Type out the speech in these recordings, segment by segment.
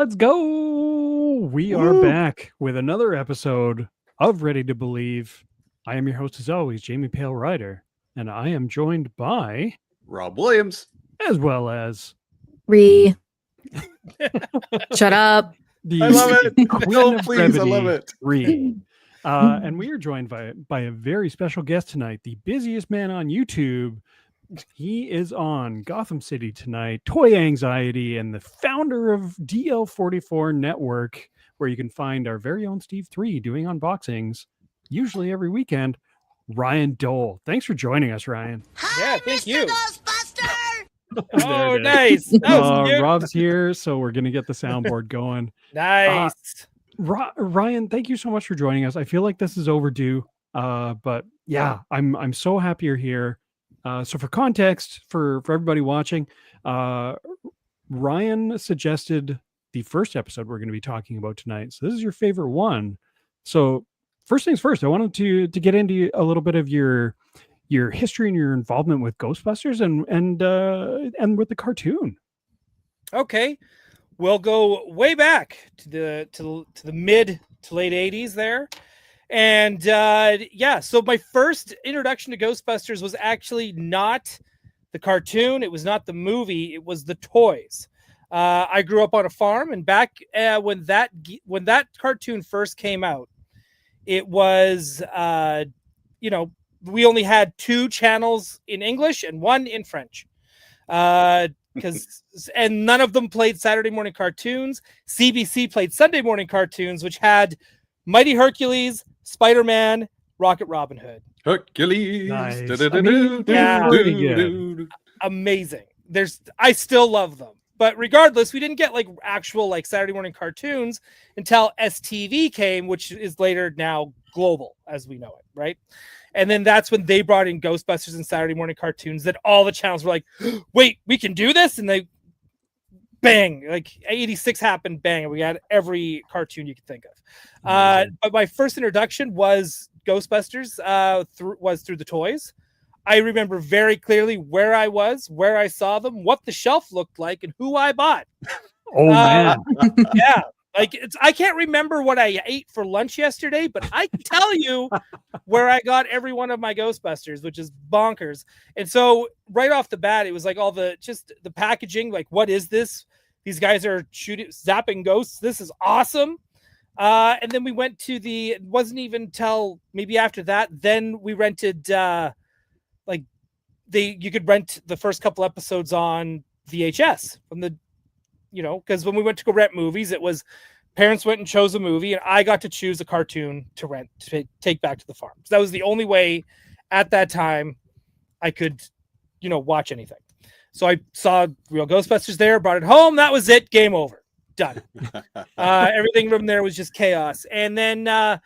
Let's go. We are back with another episode of Ready to Believe. I am your host, as always, Jamie Pale Rider, and I am joined by Rob Williams, as well as Shut up. I love it. Queen of Please, I love Brevity, it. Ree. And we are joined by a very special guest tonight, the busiest man on YouTube. He is on Gotham City tonight, Toy Anxiety, and the founder of DL44 Network, where you can find our very own Steve 3 doing unboxings, usually every weekend. Ryan Doell. Thanks for joining us, Ryan. Hi, thank Mr. you. Ghostbuster! Oh, nice. That was cute. Rob's here, so we're going to get the soundboard going. Nice. Ryan, thank you so much for joining us. I feel like this is overdue, but yeah, I'm so happy you're here. So for context, for everybody watching, Ryan suggested the first episode we're going to be talking about tonight. So this is your favorite one. So first things first, I wanted to get into a little bit of your history and your involvement with Ghostbusters and with the cartoon. Okay. We'll go way back to the mid to late 80s there. And so my first introduction to Ghostbusters was actually not the cartoon. It was not the movie. It was the toys. I grew up on a farm, and back when that cartoon first came out, it was we only had 2 channels in English and 1 in French. And none of them played Saturday morning cartoons. CBC played Sunday morning cartoons, which had Mighty Hercules, Spider-Man, Rocket Robin Hood. Hercules. Nice. Amazing. I still love them. But regardless, we didn't get like actual like Saturday morning cartoons until STV came, which is later now global as we know it, right? And then that's when they brought in Ghostbusters and Saturday morning cartoons, that all the channels were like, wait, we can do this? And they bang, like 86 happened, bang, and we had every cartoon you could think of. But my first introduction was Ghostbusters through the toys. I remember very clearly where I was, where I saw them, what the shelf looked like, and who I bought. Oh man. Yeah. Like I can't remember what I ate for lunch yesterday, but I can tell you where I got every one of my Ghostbusters, which is bonkers. And so right off the bat, it was like all the packaging, like, what is this? These guys are zapping ghosts. This is awesome. And then we went to it wasn't even till maybe after that, then we rented, you could rent the first couple episodes on VHS from the, because when we went to go rent movies, it was parents went and chose a movie, and I got to choose a cartoon to rent to take back to the farm. So that was the only way at that time I could, watch anything. So I saw Real Ghostbusters there, brought it home. That was it. Game over. Done. Everything from there was just chaos. And then, but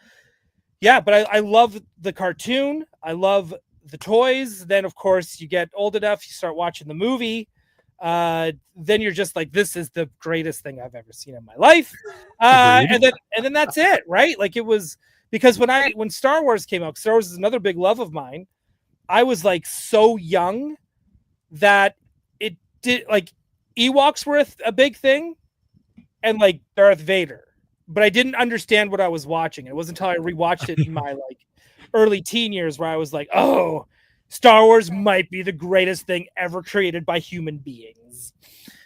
I love the cartoon. I love the toys. Then, of course, you get old enough, you start watching the movie. Then you're just like, this is the greatest thing I've ever seen in my life. And then that's it, right? Like, it was because when Star Wars came out, Star Wars is another big love of mine. I was like so young that it did, like, Ewoks were a big thing, and like Darth Vader, but I didn't understand what I was watching. It wasn't until I rewatched it in my like early teen years where I was like, oh, Star Wars might be the greatest thing ever created by human beings.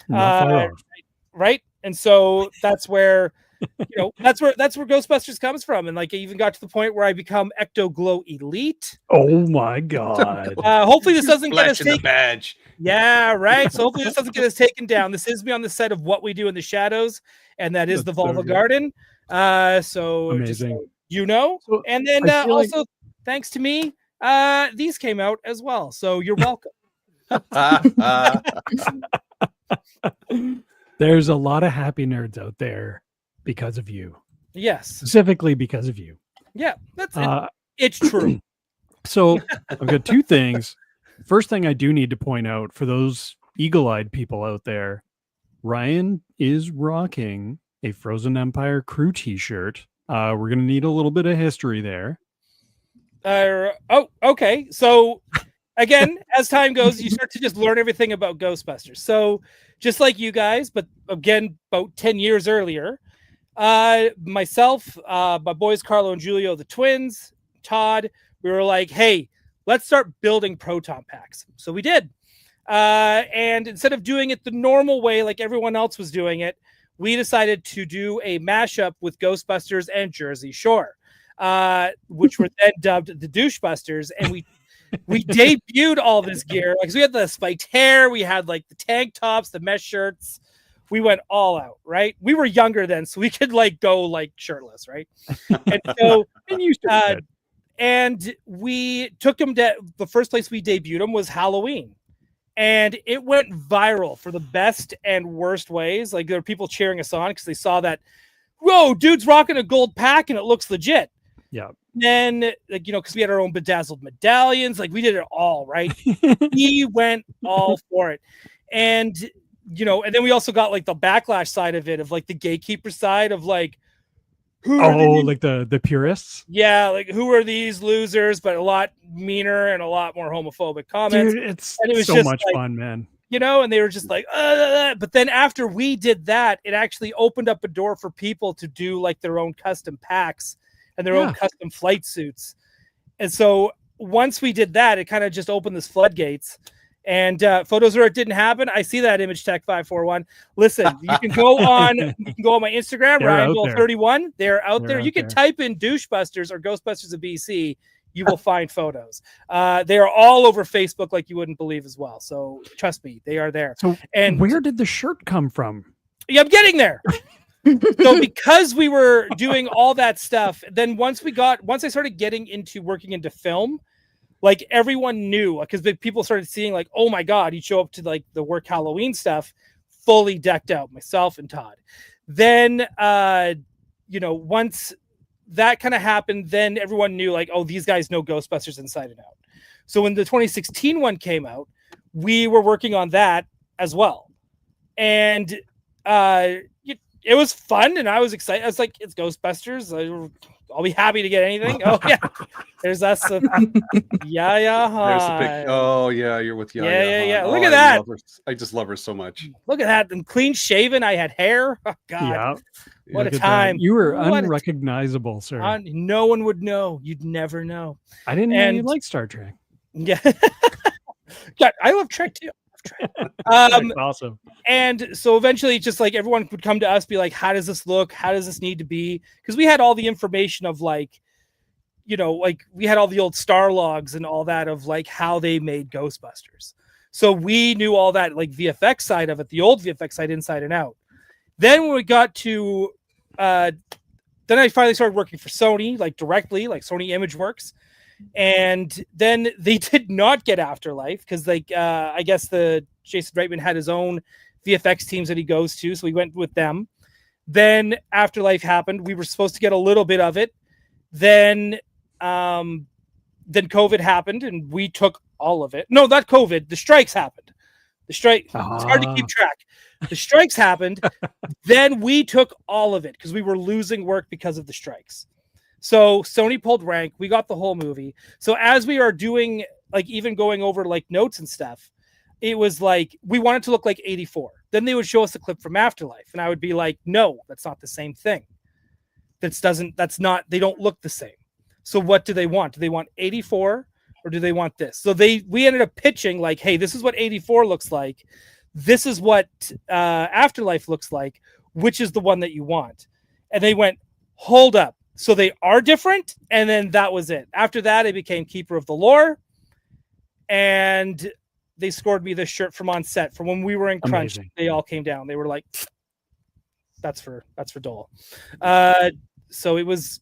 Right. And so that's where, that's where Ghostbusters comes from. And like, I even got to the point where I become Ecto Glow Elite. Oh my God. Hopefully this doesn't get us taken. The badge. Yeah, right. So hopefully this doesn't get us taken down. This is me on the set of What We Do in the Shadows, and that is the Volva Garden. So amazing. Just, and then also thanks to me, these came out as well. So you're welcome. There's a lot of happy nerds out there because of you. Yes. Specifically because of you. Yeah, that's it. It's true. So I've got 2 things. First thing I do need to point out for those eagle-eyed people out there, Ryan is rocking a Frozen Empire crew t-shirt. We're going to need a little bit of history there. Okay. So again, as time goes, you start to just learn everything about Ghostbusters. So just like you guys, but again, about 10 years earlier, myself, my boys, Carlo and Julio, the twins, Todd, we were like, hey, let's start building proton packs. So we did. And instead of doing it the normal way, like everyone else was doing it, we decided to do a mashup with Ghostbusters and Jersey Shore, which were then dubbed the Douchebusters. And we debuted all this gear. Like, so we had the spiked hair, we had like the tank tops, the mesh shirts. We went all out, right? We were younger then, so we could like go like shirtless, right? And so, and we took them to the first place we debuted them was Halloween. And it went viral for the best and worst ways. Like, there were people cheering us on because they saw that, whoa, dude's rocking a gold pack and it looks legit. Yeah. Then, like, you know, because we had our own bedazzled medallions, like we did it all, right? We went all for it. And, you know, and then we also got like the backlash side of it, of like the gatekeeper side of like, like the purists. Yeah, like, who are these losers? But a lot meaner and a lot more homophobic comments. Dude, it's and it was so just much like, fun, man. You know, and they were just like, but then after we did that, it actually opened up a door for people to do like their own custom packs and their own custom flight suits. And so once we did that, it kind of just opened this floodgates. And photos where it didn't happen, I see that, Image Tech 541. Listen, you can go on my Instagram, Ryan Doell 31. They're out there. You can type in Douchebusters or Ghostbusters of BC. You will find photos. They are all over Facebook like you wouldn't believe as well. So trust me, they are there. So, and where did the shirt come from? Yeah, I'm getting there. So because we were doing all that stuff, then once I started getting into working into film, like everyone knew, because people started seeing like, oh my God, you'd show up to like the work Halloween stuff fully decked out, myself and Todd. Then, you know, once that kind of happened, then everyone knew like, oh, these guys know Ghostbusters inside and out. So when the 2016 one came out, we were working on that as well. And it was fun and I was excited. I was like, it's Ghostbusters. I'll be happy to get anything. Oh yeah, there's us. There's the pic. Oh yeah, you're with Yaya. Yeah. Look at that. I just love her so much. Look at that. And clean shaven. I had hair. Oh God, what a time. You were unrecognizable, sir. No one would know. You'd never know. I didn't know you liked Star Trek. Yeah. God, I love Trek too. Awesome. And so eventually just like everyone would come to us, be like, how does this look? How does this need to be? Because we had all the information of like, you know, like we had all the old star logs and all that of like how they made Ghostbusters. So we knew all that, like VFX side of it, the old VFX side inside and out. Then when we got to then I finally started working for Sony, like directly, like Sony ImageWorks. And then they did not get Afterlife because like I guess the Jason Reitman had his own VFX teams that he goes to, so we went with them. Then Afterlife happened. We were supposed to get a little bit of it. Then COVID happened and we took all of it. No, not COVID. The strikes happened. It's hard to keep track. The strikes happened. Then we took all of it because we were losing work because of the strikes. So Sony pulled rank. We got the whole movie. So as we are doing, like even going over like notes and stuff, it was like, we wanted to look like 84. Then they would show us a clip from Afterlife. And I would be like, no, that's not the same thing. They don't look the same. So what do they want? Do they want 84 or do they want this? So we ended up pitching like, hey, this is what 84 looks like. This is what Afterlife looks like. Which is the one that you want? And they went, hold up. So they are different. And then that was it. After that, I became Keeper of the Lore. And they scored me this shirt from on set from when we were in Crunch. Amazing. They all came down. They were like, that's for Doel. So it was,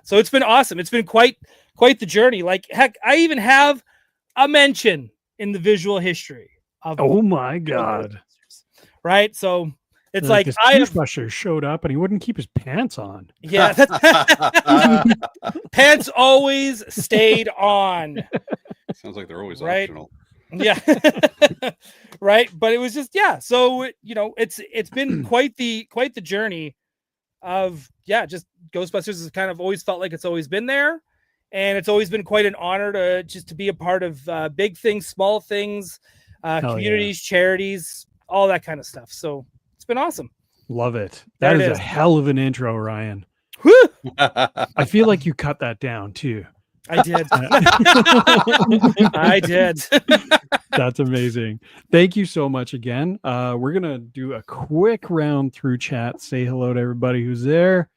so it's been awesome. It's been quite the journey. Like, heck, I even have a mention in the visual history of, oh my God. Right. So it's like Ghostbusters showed up and he wouldn't keep his pants on. Yeah. Pants always stayed on. Sounds like they're always optional. Yeah. Right. But it was just, so, you know, it's been quite the journey of, just Ghostbusters has kind of always felt like it's always been there. And it's always been quite an honor to be a part of big things, small things, communities, charities, all that kind of stuff. So it's been awesome. Love it. That is a hell of an intro, Ryan. I feel like you cut that down too. I did. I did. That's amazing. Thank you so much again. We're going to do a quick round through chat. Say hello to everybody who's there.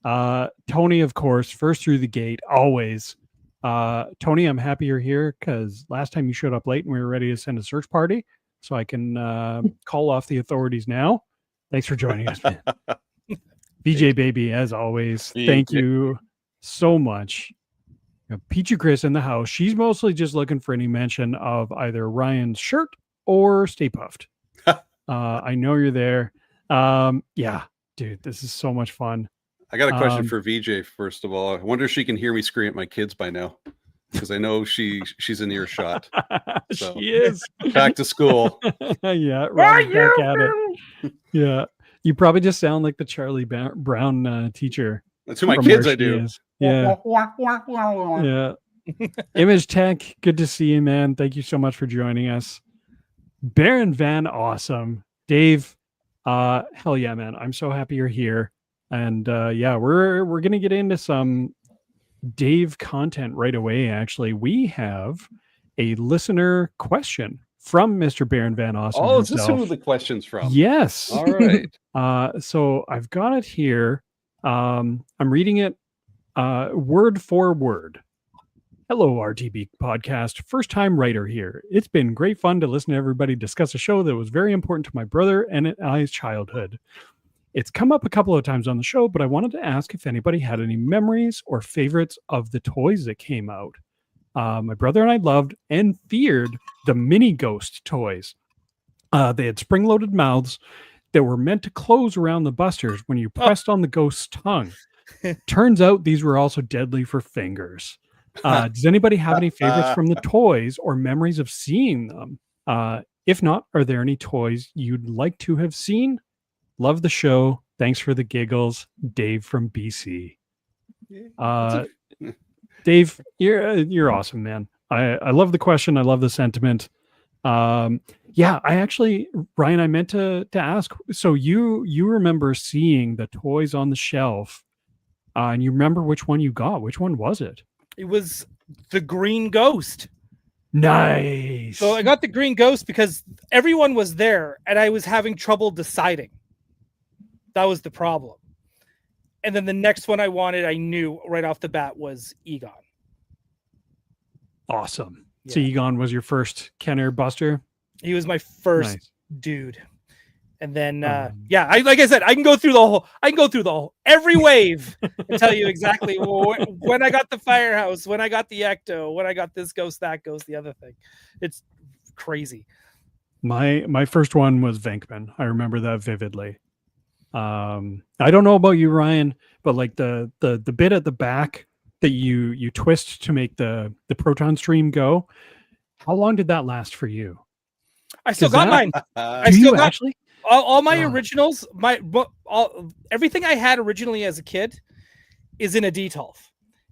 Tony, of course, first through the gate, always. Tony, I'm happy you're here because last time you showed up late and we were ready to send a search party. So I can call off the authorities now. Thanks for joining us, man. BJ Baby, as always, thank you so much. Peachy Chris in the house. She's mostly just looking for any mention of either Ryan's shirt or Stay Puffed. I know you're there. Yeah, dude, this is so much fun. I got a question for VJ, first of all. I wonder if she can hear me scream at my kids by now, because I know she's in earshot. So, she is. Back to school. Yeah, back at it. Yeah. You probably just sound like the Charlie Brown teacher. That's who my kids I do. Yeah. Yeah. Image Tech, good to see you, man. Thank you so much for joining us. Baron Van Awesome. Dave, hell yeah, man. I'm so happy you're here. And yeah, we're going to get into some Dave content right away. Actually, we have a listener question from Mr. Baron Van Awesome. Oh, himself. is this who the question's from? Yes. All right. So I've got it here. I'm reading it word for word. Hello, RTB podcast. First time writer here. It's been great fun to listen to everybody discuss a show that was very important to my brother and I's childhood. It's come up a couple of times on the show, but I wanted to ask if anybody had any memories or favorites of the toys that came out. My brother and I loved and feared the mini ghost toys. They had spring-loaded mouths that were meant to close around the busters when you pressed on the ghost's tongue. Turns out these were also deadly for fingers. Does anybody have any favorites from the toys or memories of seeing them? If not, are there any toys you'd like to have seen? Love the show. Thanks for the giggles. Dave from BC. Dave, you're awesome, man. I love the question. I love the sentiment. Yeah, I actually, Ryan, I meant to ask. So you remember seeing the toys on the shelf, and you remember which one you got? Which one was it? It was the green ghost. Nice. So I got the green ghost because everyone was there, and I was having trouble deciding. That was the problem. And then the next one I wanted, I knew right off the bat was Egon. Awesome. Yeah. So Egon was your first Kenner Buster? He was my first dude. And then, yeah, like I said, I can go through the whole, every wave and tell you exactly when I got the firehouse, when I got the ecto, when I got this ghost, that ghost, the other thing. It's crazy. My first one was Venkman. I remember that vividly. I don't know about you, Ryan, but like the bit at the back that you twist to make the proton stream go, how long did that last for you? I still got mine. I still got actually all my originals. Everything I had originally as a kid is in a Detolf,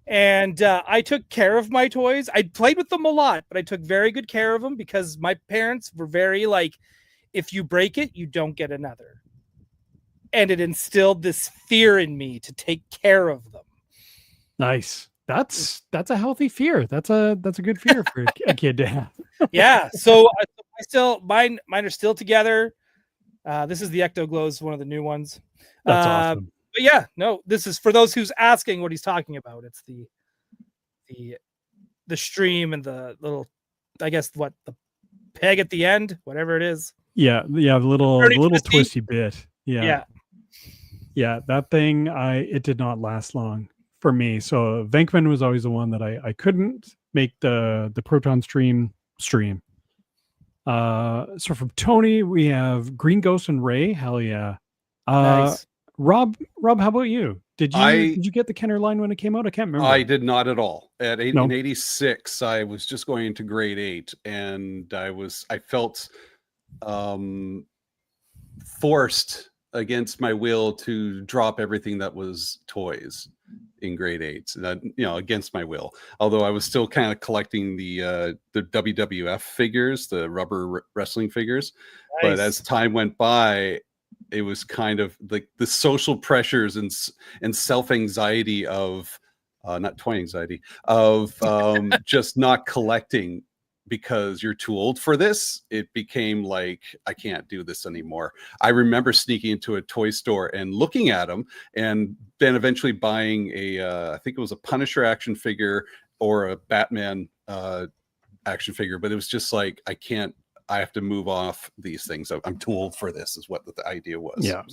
and I took care of my toys. I played with them a lot, but I took very good care of them because my parents were very like, if you break it, you don't get another. And it instilled this fear in me to take care of them. Nice. That's a healthy fear. That's a good fear for a kid to have. Yeah. So I still mine are still together. This is the Ecto Glows, one of the new ones. That's awesome. But yeah, no, this is for those who's asking what he's talking about. It's the stream and the little, I guess the peg at the end, whatever it is. Yeah, the little twisty bit. Yeah, that thing it did not last long for me. So Venkman was always the one that I couldn't make the proton stream. So from Tony, we have Green Ghost and Ray. Hell yeah. Nice. Rob, how about you? Did you get the Kenner line when it came out? I can't remember. I did not at all. In 86, I was just going into grade 8, and I felt forced against my will to drop everything that was toys in grade 8, that, against my will. Although I was still kind of collecting the WWF figures, the rubber wrestling figures. Nice. But as time went by, it was kind of like the social pressures and self-anxiety of not toy anxiety of just not collecting because you're too old for this. It became like, I can't do this anymore. I remember sneaking into a toy store and looking at them, and then eventually buying I think it was a Punisher action figure or a Batman action figure, but it was just like, I have to move off these things. I'm too old for this, is what the idea was. Yeah.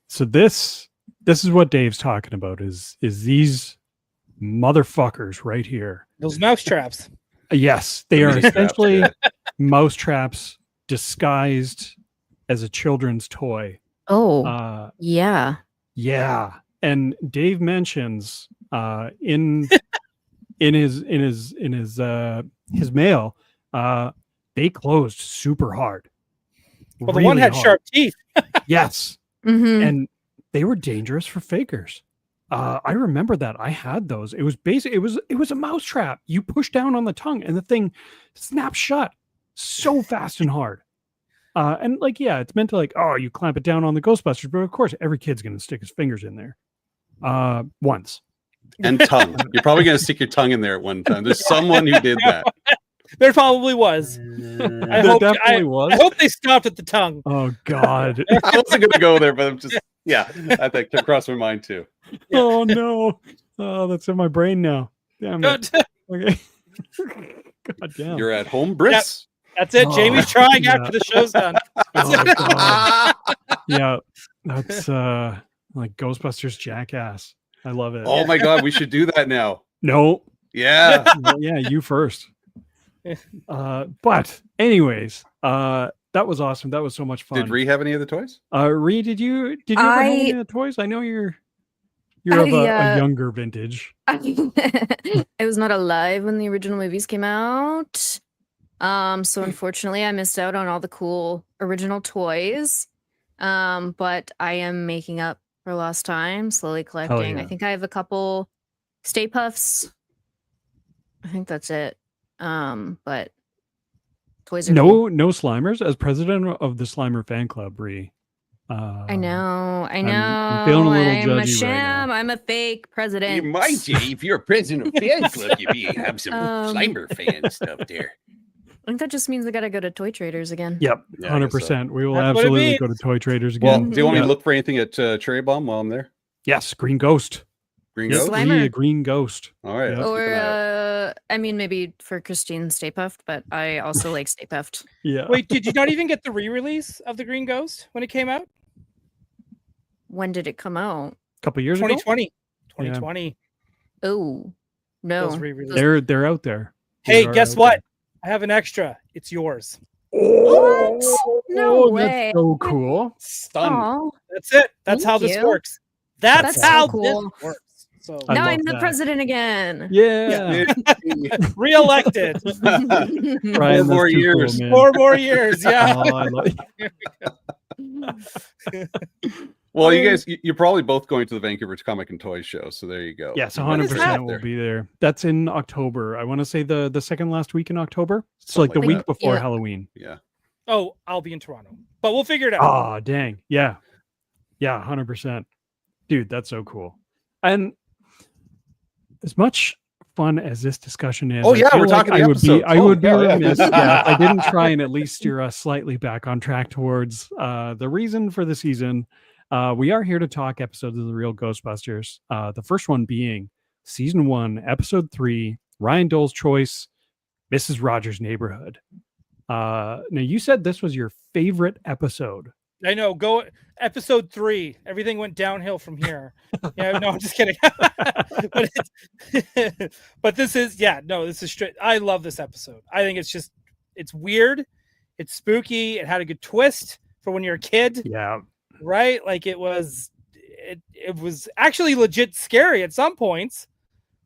So this is what Dave's talking about, is these motherfuckers right here. Those mouse traps. Yes, they are Mouse traps, essentially yeah. mouse traps disguised as a children's toy. Oh, yeah. Yeah, and Dave mentions in his mail, they closed super hard. Well, the one had hard. sharp teeth. Yes, Mm-hmm. and they were dangerous for fakers. I remember that. I had those. It was basically it was a mouse trap. You push down on the tongue and the thing snaps shut so fast and hard. And like, yeah, it's meant to like, oh, you clamp it down on the Ghostbusters, but of course every kid's gonna stick his fingers in there. Once. and tongue. You're probably going to stick your tongue in there at one time. There's someone who did that. There probably was. I There hope, definitely was. I hope they stopped at the tongue. Oh God. I wasn't going to go there, but I'm just, that came across my mind too. Oh no. Oh, that's in my brain now. Damn it. Okay. God damn. You're at home, Briss. That's it. Oh, Jamie's trying yeah. after the show's done. Oh, God. Yeah, that's like Ghostbusters Jackass. I love it. Oh my God, we should do that now. No. Yeah. Yeah, you first. But anyways, that was awesome. That was so much fun. Did Ree have any of the toys? Ree, did you ever have any of the toys? I know you're of a younger vintage. I was not alive when the original movies came out. So unfortunately I missed out on all the cool original toys. But I am making up for lost time, slowly collecting. yeah. I think I have a couple Stay Puffs. I think that's it. But toys are cool. No Slimers. As president of the Slimer fan club, Ree. I know. I'm feeling a little I'm judgy a right sham. now. I'm a fake president. You might, if you're a president of fan club, you have some Um, Slimer fan stuff there. I think that just means I gotta go to Toy Traders again. Yep, Yeah, I guess 100%. We will That's what it absolutely means. go to Toy Traders Well, again. do you want me Yeah. to look for anything at Cherry Bomb while I'm there? Yes, Green Ghost. Green Yep, Ghost? Slimer. Ree, a Green Ghost. All right. Yep. I'll keep an eye out. Or I mean, maybe for Kristine Stay Puffed, but I also like Stay Puffed. Yeah. Wait, did you not even get the re-release of the Green Ghost when it came out? When did it come out? A couple years ago. 2020. 2020. Oh no. Those re-releases. They're out there. Hey, They are guess out what? I have an extra. It's yours. What? No Oh, way. That's so cool. Stunned. Aw. That's it. That's Thank how this you. works. That's That's so how cool. this works. So I Now love I'm the that. president again. Yeah. re-elected. Ryan, Four that's more too years. Cool, man. 4 more years. Yeah. Oh, I love Well, you guys, you're probably both going to the Vancouver Comic and Toy Show, so there you go. Yes, When is 100% that? will be there. That's in October. I want to say the second last week in October. It's Something like the like week that. before Yeah. Halloween. Yeah. Oh, I'll be in Toronto, but we'll figure it out. Oh, dang. Yeah. Yeah, 100%. Dude, that's so cool. And as much fun as this discussion is, Oh, I yeah, feel we're like talking the I would be episodes. I Oh, would be yeah, yeah. remiss if I didn't try and at least steer us slightly back on track towards the reason for the season. We are here to talk episodes of The Real Ghostbusters. The first one being season 1, episode 3, Ryan Doell's Choice, Mrs. Rogers' Neighborhood. Now you said this was your favorite episode. I know. Go episode 3. Everything went downhill from here. Yeah, no, I'm just kidding. but but this is this is straight. I love this episode. I think it's weird, it's spooky, it had a good twist for when you're a kid, Yeah. right? Like it was actually legit scary at some points,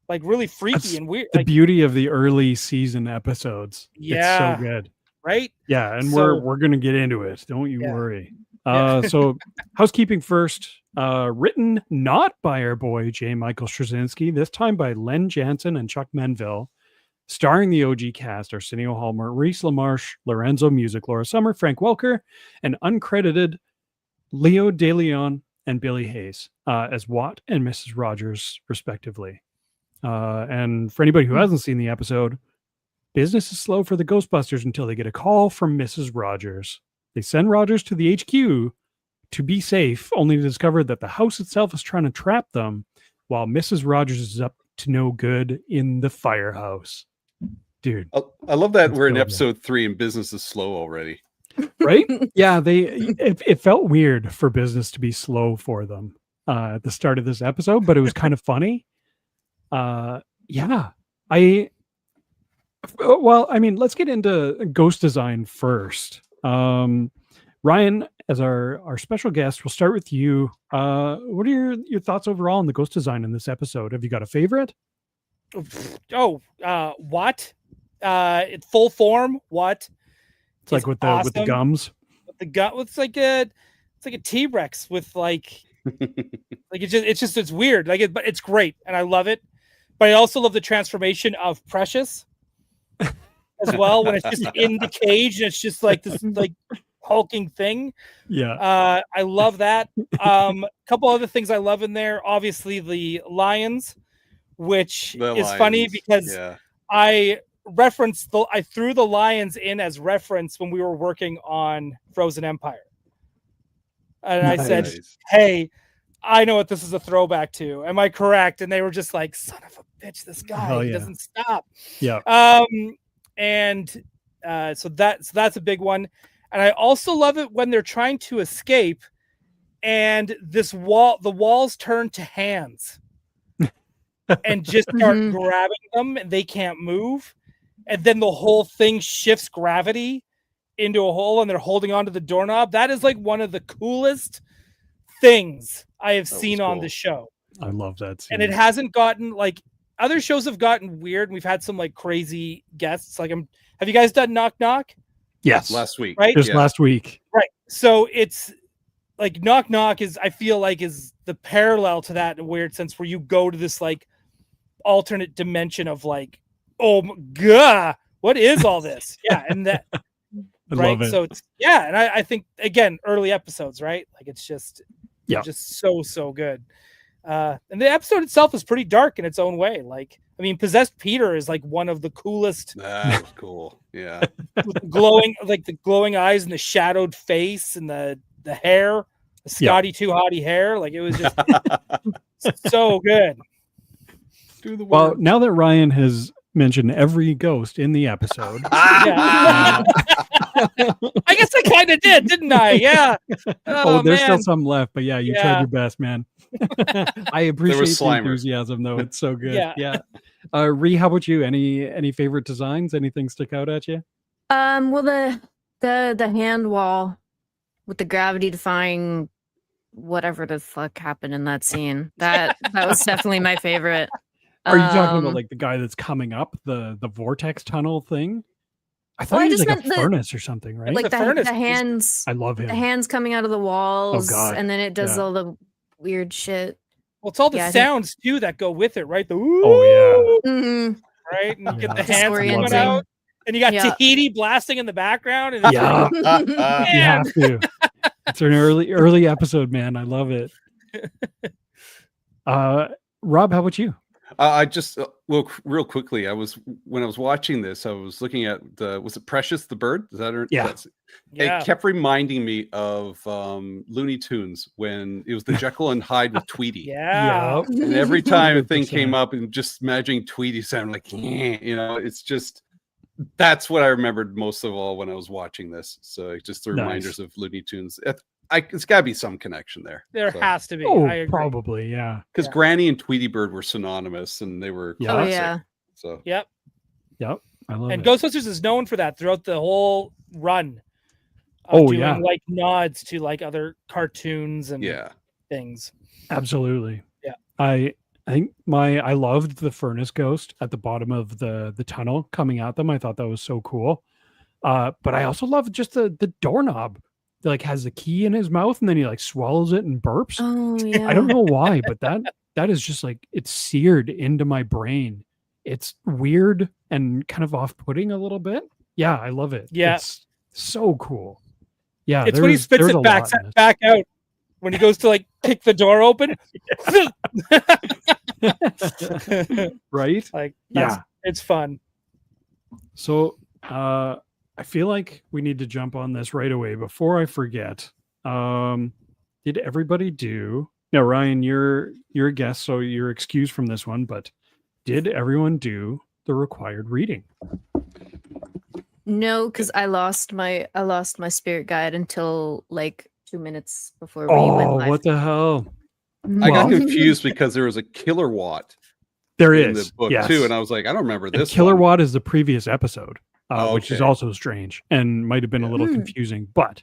like really freaky That's and weird. The Like, beauty of the early season episodes. Yeah. It's so good. right? Yeah, and So- we're gonna get into it. Don't you Yeah. worry. So housekeeping first, written not by our boy J. Michael Straczynski, this time by Len Jansen and Chuck Menville, starring the OG cast: Arsenio Hall, Maurice LaMarche, Lorenzo Music, Laura Summer, Frank Welker, and uncredited Leo De Leon and Billy Hayes as Watt and Mrs. Rogers, respectively. And for anybody who hasn't seen the episode, business is slow for the Ghostbusters until they get a call from Mrs. Rogers. They send Rogers to the HQ to be safe, only to discover that the house itself is trying to trap them, while Mrs. Rogers is up to no good in the firehouse. Dude, I love that That's we're in so good. episode 3 and business is slow already. right? Yeah, it felt weird for business to be slow for them at the start of this episode, but it was kind of funny. Well, I mean, let's get into ghost design first. Ryan, as our special guest, we'll start with you. What are your thoughts overall on the ghost design in this episode? Have you got a favorite? What? In full form, what? It's like with the awesome. gums. With the gut, it's like a T-Rex with like it's weird. But it's great and I love it. But I also love the transformation of Precious as well when it's just in the cage and it's just like this like hulking thing. Yeah. I love that. A couple other things I love in there. Obviously the lions, which is funny because I threw the lions in as reference when we were working on Frozen Empire. And I said, hey, I know what this is a throwback to. Am I correct? And they were just like, son of a bitch, this guy, he doesn't stop. Yeah. So that's a big one. And I also love it when they're trying to escape and the walls turn to hands and just start grabbing them and they can't move. And then the whole thing shifts gravity into a hole and they're holding onto the doorknob. That is like one of the coolest things I have seen on the show. I love that scene. And it hasn't gotten like other shows have gotten weird. We've had some like crazy guests. Like have you guys done Knock Knock? Yes. Last week. Right? Just last week. Right. So it's like Knock Knock I feel like is the parallel to that in a weird sense where you go to this like alternate dimension of like, oh my God, what is all this? Yeah. And that I right. love it. So it's and I think again, early episodes, right? Like it's just just so good. And the episode itself is pretty dark in its own way. Like, I mean, Possessed Peter is like one of the coolest. That was cool. Yeah. With the glowing eyes and the shadowed face and the hair, the Scotty Too Hottie hair. Like it was just so good. Well, now that Ryan has mentioned every ghost in the episode, I guess I kind of did, didn't I? Yeah. There's still some left, but you tried your best, man. I appreciate the enthusiasm, though. It's so good. Yeah. Ree, how about you? Any favorite designs? Anything stick out at you? Well, the hand wall with the gravity defying whatever the fuck happened in that scene. That was definitely my favorite. Are you talking about like the guy that's coming up the vortex tunnel thing? I thought he was like a furnace or something, right? Like the hands. I love him. The hands coming out of the walls, and then it does all the weird shit. Well, it's all the sounds too that go with it, right? The right, and you get the hands coming out, and you got Tahiti blasting in the background. And you have to. It's an early episode, man. I love it. Rob, how about you? I just real quickly. When I was watching this, I was looking at was it Precious the bird? Is that her? Yeah. It kept reminding me of Looney Tunes when it was the Jekyll and Hyde with Tweety. Yeah. And every time a thing came up, and just imagining Tweety sounding like, it's just that's what I remembered most of all when I was watching this. So just the reminders of Looney Tunes. It's got to be some connection there. There has to be. Oh, I agree. probably, yeah. Because Granny and Tweety Bird were synonymous, and they were classic. Oh, yeah. So yep. I love it. Ghostbusters is known for that throughout the whole run. Doing, like nods to like other cartoons and things. Absolutely. Yeah. I think I loved the furnace ghost at the bottom of the tunnel coming at them. I thought that was so cool. But I also loved just the doorknob. like has the key in his mouth and then he like swallows it and burps. Oh yeah. I don't know why, but that is just like it's seared into my brain. It's weird and kind of off-putting a little bit. Yeah, I love it. Yeah. It's so cool. Yeah, It's when he spits there's it a back lot in this. back out when he goes to like kick the door open. Right? Like Yeah. it's fun. So I feel like we need to jump on this right away before I forget. Did everybody do now? Ryan, you're a guest, so you're excused from this one, but did everyone do the required reading? No, because I lost my spirit guide until like 2 minutes before we went Oh, live. what the hell? I got Well- confused because there was a killer watt There in is the book yes. too, and I was like, I don't remember And this. Killer one. Watt is the previous episode, which is Okay. also strange and might have been a little Hmm. confusing. But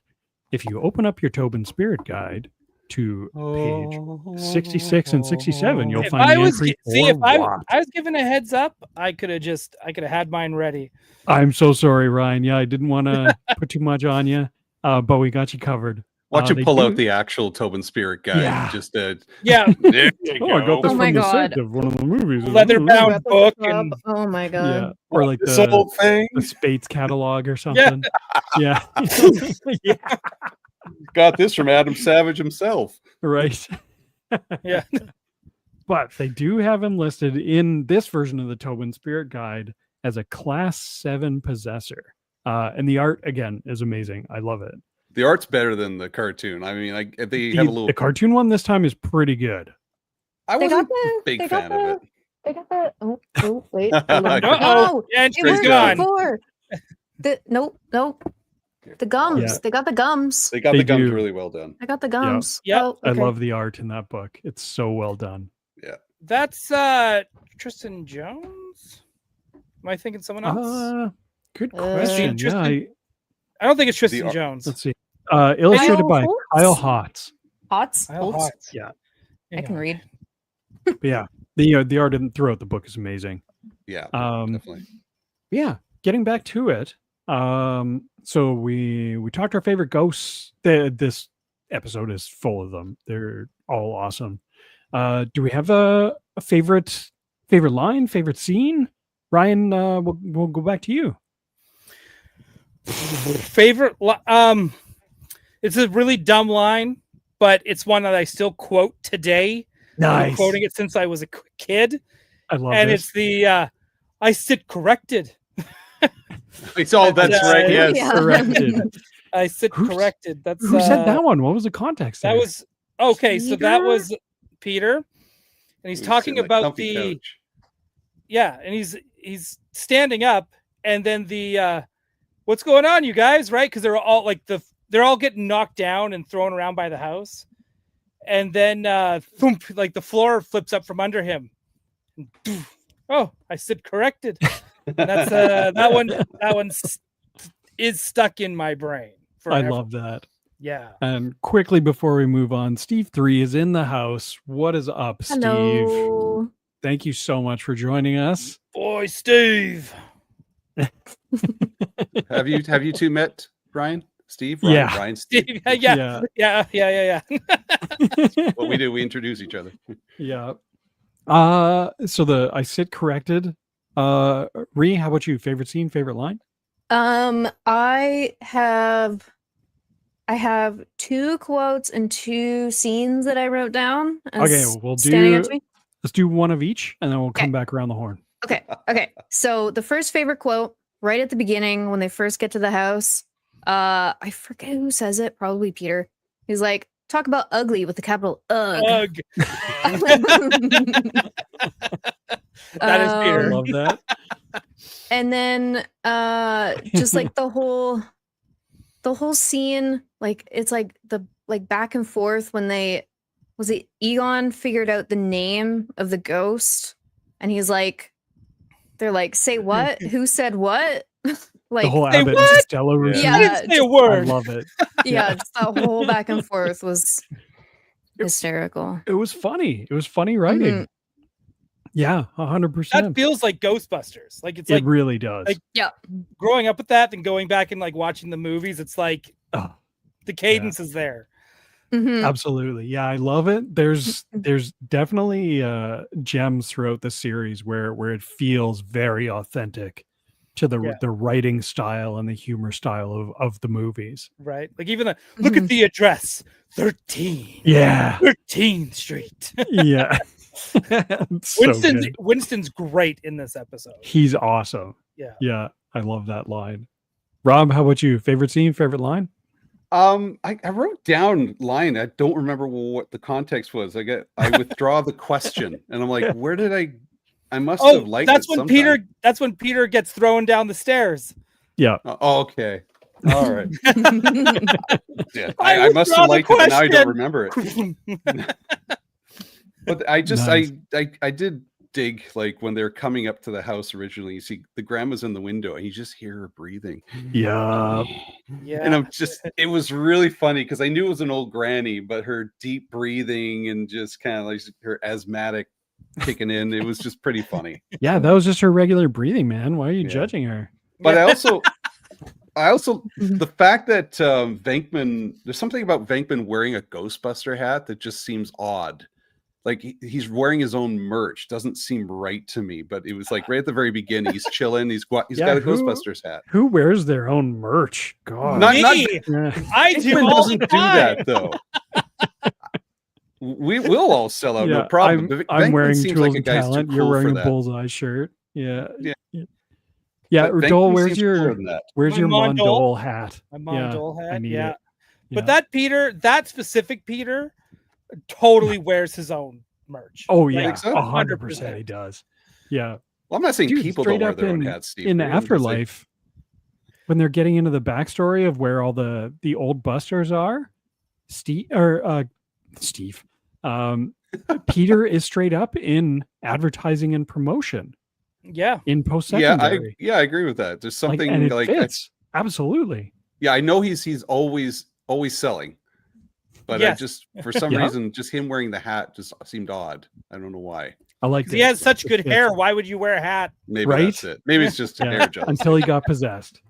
if you open up your Tobin Spirit Guide to page 66 and 67, you'll If find I the was entry see for if I Watt. was given a heads up, I could have had mine ready. I'm so sorry, Ryan. Yeah, I didn't want to put too much on you, but we got you covered. Watch They him pull do- out the actual Tobin Spirit Guide. Yeah. Just Yeah, there you Oh, I got go. this Oh my from the God. set of one of the movies. leather-bound Wrap it book up. and Oh my god. Yeah, or like This the whole thing Spates catalog or something. Yeah, yeah, got this from Adam Savage himself. right. yeah. But they do have him listed in this version of the Tobin Spirit Guide as a Class 7 possessor. And the art, again, is amazing. I love it. The art's better than the cartoon. I mean, they have a little. The cartoon one this time is pretty good. I They wasn't got a the- big they got fan of it. They got the oh wait. Uh-oh. No, And it Great worked job. before. The gums. Yeah. They got the gums. They got They the gums do. really well done. I got the gums. Yep. Oh, I okay. love the art in that book. It's so well done. That's Tristan Jones. Am I thinking someone else? Good Uh, question. Yeah, Tristan- I don't think it's Tristan art- Jones. let's see. Illustrated Kyle by Holtz? Kyle Hotz. Hots. Kyle Holtz? Hotz. Yeah. I can read. But yeah, the art throughout the book is amazing. Yeah, Um, definitely. yeah, getting back to it. So we talked our favorite ghosts. This episode is full of them. They're all awesome. Do we have a favorite line, favorite scene? Ryan, we'll go back to you. Favorite. It's a really dumb line, but it's one that I still quote today. I've been quoting it since I was a kid, I love and this. it's the I sit corrected. It's all that's right. Yes. Yeah. Corrected. I sit Who's- corrected. That's Who said that one? What was the context? That there? was okay. So that Peter? was Peter, and he's Who's talking sitting on about comfy the couch. yeah, and he's standing up, and then the what's going on, you guys? Right? Because they're all like they're all getting knocked down and thrown around by the house, and then thump, like the floor flips up from under him. And, poof, oh, I said corrected. And that's that one is stuck in my brain. I Forever. love that. Yeah. And quickly before we move on, Steve 3 is in the house. What is up, Steve? Hello. Thank you so much for joining us. Boy, Steve. Have you two met Ryan? Steve? Yeah. Ryan, Steve. Steve. Yeah. What we do, we introduce each other. Yeah. So I sit corrected. Ree, how about you? Favorite scene, favorite line? I have 2 quotes and 2 scenes that I wrote down. Okay, as we'll standing do out to me. let's do one of each and then we'll come Okay. back around the horn. Okay. So the first favorite quote, right at the beginning when they first get to the house, I forget who says it, probably Peter. He's like, talk about ugly with the capital Ugh. Ugh. That is I Peter. love that. And then just like the whole scene, like it's like the back and forth when Egon figured out the name of the ghost, and he's like, they're like, say what? Who said what? Like, The whole Say Abbott and what? Costello routine. Yeah. I didn't say a I word. love it. yeah, just that whole back and forth was hysterical. It was funny. It was funny writing. Mhm. Yeah, That 100%. feels like Ghostbusters. Like it's It like really does. like- growing up with that and going back and like watching the movies. It's like Oh, The cadence is there. Mhm. Absolutely. Yeah, I love it. There's definitely gems throughout the series where it feels very authentic to the writing style and the humor style of the movies. Right. Like even look at the address. 13. Yeah. 13th Street. Yeah. So good. Winston's great in this episode. He's awesome. Yeah. Yeah. I love that line. Rob, how about you? Favorite scene, favorite line? I wrote down line. I don't remember what the context was. I withdraw the question, and I'm like, where did I must have liked that's it when sometime. that's when Peter gets thrown down the stairs. Yeah. Okay. All right. Yeah, I I must withdraw have the liked it, and now I don't question. remember it. But Nice. I did dig, like, when they're coming up to the house originally, you see the grandma's in the window and you just hear her breathing. Yeah. Yeah. And it was really funny because I knew it was an old granny, but her deep breathing and just kind of like her asthmatic kicking in, it was just pretty funny. Yeah, that was just her regular breathing, man. Why are you Yeah. judging her? But I also the fact that Venkman, there's something about Venkman wearing a Ghostbuster hat that just seems odd. Like he's wearing his own merch, doesn't seem right to me. But it was like right at the very beginning, he's chilling, he's got a Ghostbusters hat. Who wears their own merch? God. Not Me! Yeah. I do Venkman all doesn't the do time. that though. We will all sell out, no problem. But I'm Venkman wearing seems Tools like a and guy's too Talent. You're cool wearing for a that. bullseye shirt. Yeah. Yeah. Yeah. But Dole, Venkman where's seems your cooler than that. where's My your Mon Dole? Mondole hat? My Mon Dole I hat. need Yeah. it. But that specific Peter totally wears his own merch. Oh Like, yeah, Think so? 100% he does. Yeah. Well, I'm not saying Dude, people straight don't wear up their own in- hats, Steve. In We're gonna just say- Afterlife, when they're getting into the backstory of where all the old busters are, Steve, Peter is straight up in advertising and promotion Yeah. in post yeah, secondary. I agree with that. There's something and it like fits. Absolutely. yeah, I know he's always selling, but I Yes. just for some Yeah. reason just him wearing the hat just seemed odd. I don't know why. I like Because he has such good hair. Why would you wear a hat? Maybe Right? that's it. Maybe it's just hair jealousy. until he got possessed.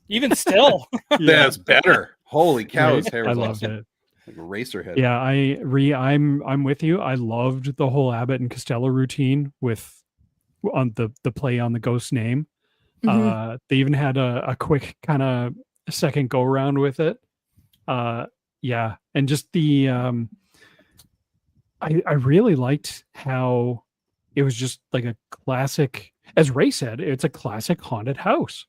Even still. That's better. Holy cow, his hair I was loved awesome. it. Like a racer head. Yeah, I'm with you. I loved the whole Abbott and Costello routine with on the play on the ghost name. Mhm. They even had a quick kind of second go around with it. Yeah, and just the I really liked how it was just like a classic, as Ray said, it's a classic haunted house.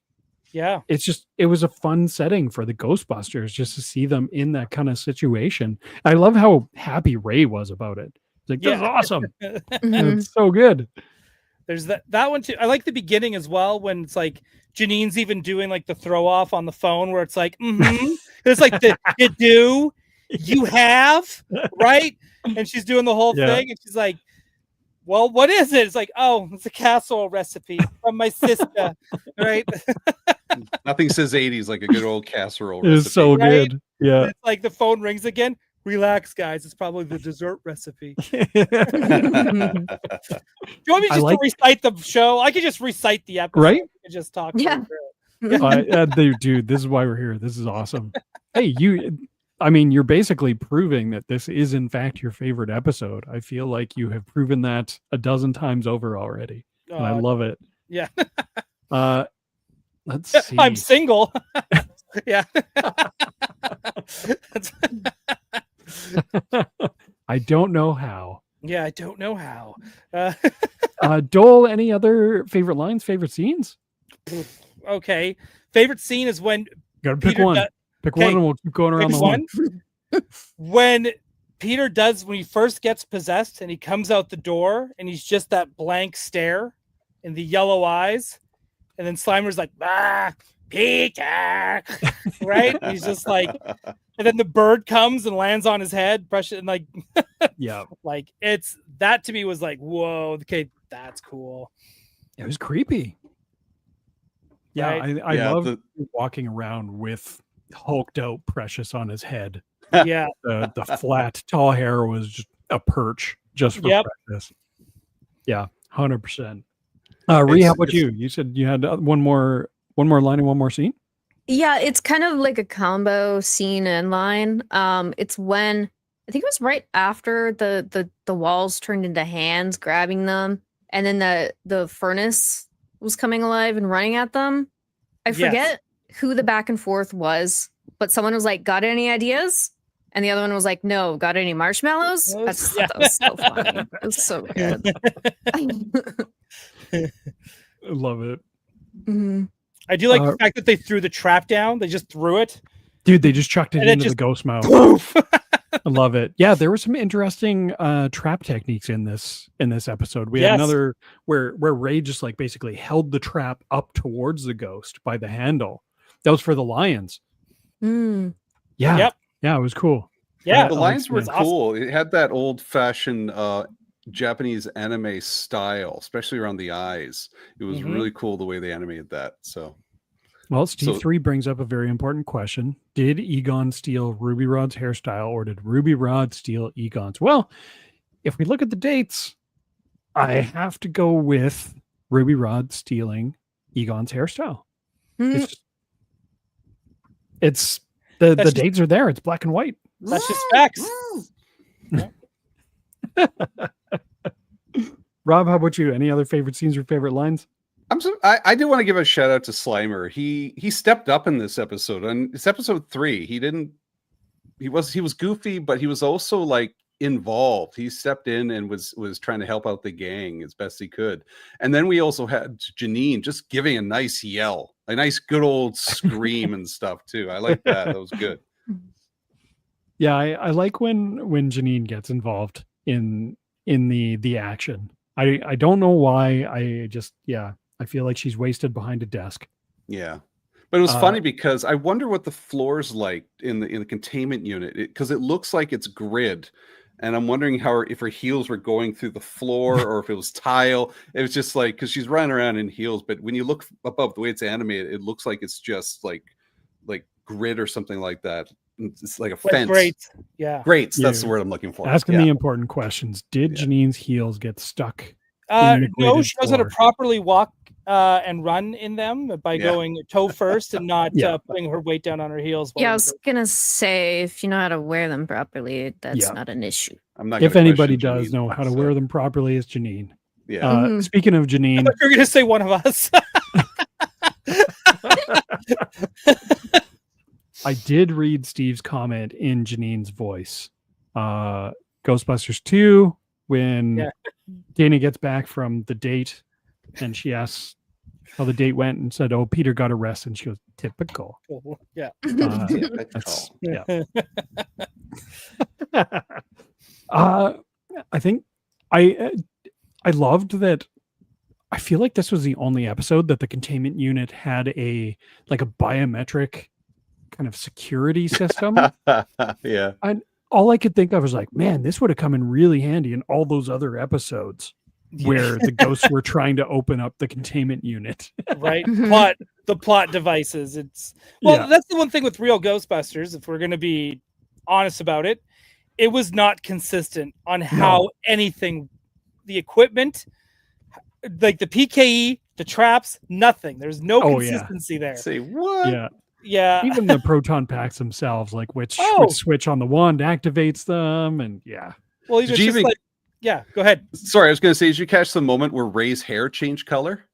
Yeah. It was a fun setting for the Ghostbusters just to see them in that kind of situation. I love how happy Ray was about it. It's like, this is awesome. Mhm. It's so good. There's that one too. I like the beginning as well when it's like Janine's even doing like the throw off on the phone where it's like, it's like you have, right? And she's doing the whole Yeah. thing and she's like, well, what is it? It's like, oh, it's a casserole recipe from my sister, right? Nothing says 80s like a good old casserole It recipe. is so Right? good. Yeah. It's like the phone rings again. Relax, guys. It's probably the dessert recipe. Do you want me I just like- to recite the show? I could just recite the episode. Right? And just talk. Yeah. through it. Dude, this is why we're here. This is awesome. Hey, you're basically proving that this is in fact your favorite episode. I feel like you have proven that a dozen times over already. And I love it. Yeah. Let's see. I'm single. Yeah. I don't know how. Yeah, I don't know how. Dole, any other favorite lines, favorite scenes? Okay. Favorite scene is when Gotta pick Peter one. does- Pick Okay, one and we'll keep going around pick the line. when Peter when he first gets possessed and he comes out the door and he's just that blank stare and the yellow eyes, and then Slimer's like, Peter, right? He's just like, and then the bird comes and lands on his head, pressure, and like, Yeah. like it's that to me was like, whoa, okay, that's cool. It was creepy. Yeah, Right? I Yeah, love walking around with hulked out Precious on his head. Yeah, The flat, tall hair was just a perch just for Yep. Precious. Yeah, 100%. Ree, how about you? You said you had one more line and one more scene. Yeah, it's kind of like a combo scene and line. It's when I think it was right after the walls turned into hands grabbing them, and then the furnace was coming alive and running at them. I Yes. forget who the back and forth was, but someone was like, "Got any ideas?" And the other one was like, "No, got any marshmallows?" I just thought that was so funny. It was so good. I love it. Mhm. I do like the fact that they threw the trap down. They just threw it. Dude, they just chucked it And it into the just- ghost mouth. Poof! I love it. Yeah, there were some interesting trap techniques in this episode. We had Yes. another where Ray just like basically held the trap up towards the ghost by the handle. That was for the lions. Mm. Yeah. Yep. Yeah, it was cool. Yeah. The I lines were liked it. cool. It had that old-fashioned Japanese anime style, especially around the eyes. It was Mhm. really cool the way they animated that. So Well, Steve So- 3 brings up a very important question. Did Egon steal Ruby Rod's hairstyle, or did Ruby Rod steal Egon's? Well, if we look at the dates, I have to go with Ruby Rod stealing Egon's hairstyle. Mm. It's the That's dates are there. It's black and white. That's just facts. Rob, how about you? Any other favorite scenes or favorite lines? I do want to give a shout out to Slimer. He stepped up in this episode. And it's episode 3. He was goofy, but he was also like involved. He stepped in and was trying to help out the gang as best he could. And then we also had Janine just giving a nice yell, a nice good old scream and stuff too. I like that. That was good. Yeah, I like when Janine gets involved in the action. I don't know why. I feel like she's wasted behind a desk. Yeah. But it was funny because I wonder what the floor's like in the containment unit, because it looks like it's grid. And I'm wondering if her heels were going through the floor or if it was tile. It was just like, because she's running around in heels, but when you look above the way it's animated, it looks like it's just like grid or something like that. It's like a fence. Great. Yeah. Grates. That's Yeah. the word I'm looking for. Asking Yeah. the important questions. Did Yeah. Janine's heels get stuck? in the No, gridded she knows how to floor? properly walk and run in them by Yeah. going toe first and not Yeah. Putting her weight down on her heels. while Yeah, I in was the- gonna say if you know how to wear them properly, that's Yeah. not an issue. I'm not. If gonna anybody question does Janine, know how to so, wear them properly, it's Janine. Yeah. Mhm. Speaking of I Janine, thought you were going to say one of us. I did read Steve's comment in Janine's voice. Ghostbusters 2, when Yeah. Dana gets back from the date and she asks how the date went and said, "Oh, Peter got arrested." And she goes, "Typical." Yeah. That's, yeah. I think I loved that. I feel like this was the only episode that the containment unit had a biometric kind of security system. Yeah. All I could think of was like, man, this would have come in really handy in all those other episodes where the ghosts were trying to open up the containment unit. Right. Mhm. The plot devices. Well, Yeah. that's the one thing with real Ghostbusters, if we're going to be honest about it, it was not consistent on how anything, the equipment, like the PKE, the traps, nothing. There's no Oh, yeah. consistency there. Say what? Yeah. Yeah. Even the proton packs themselves, like which Oh. switch on the wand activates them. And yeah. Well, Did it's you just even- like, yeah, go ahead. Sorry, I was going to say, did you catch the moment where Ray's hair changed color?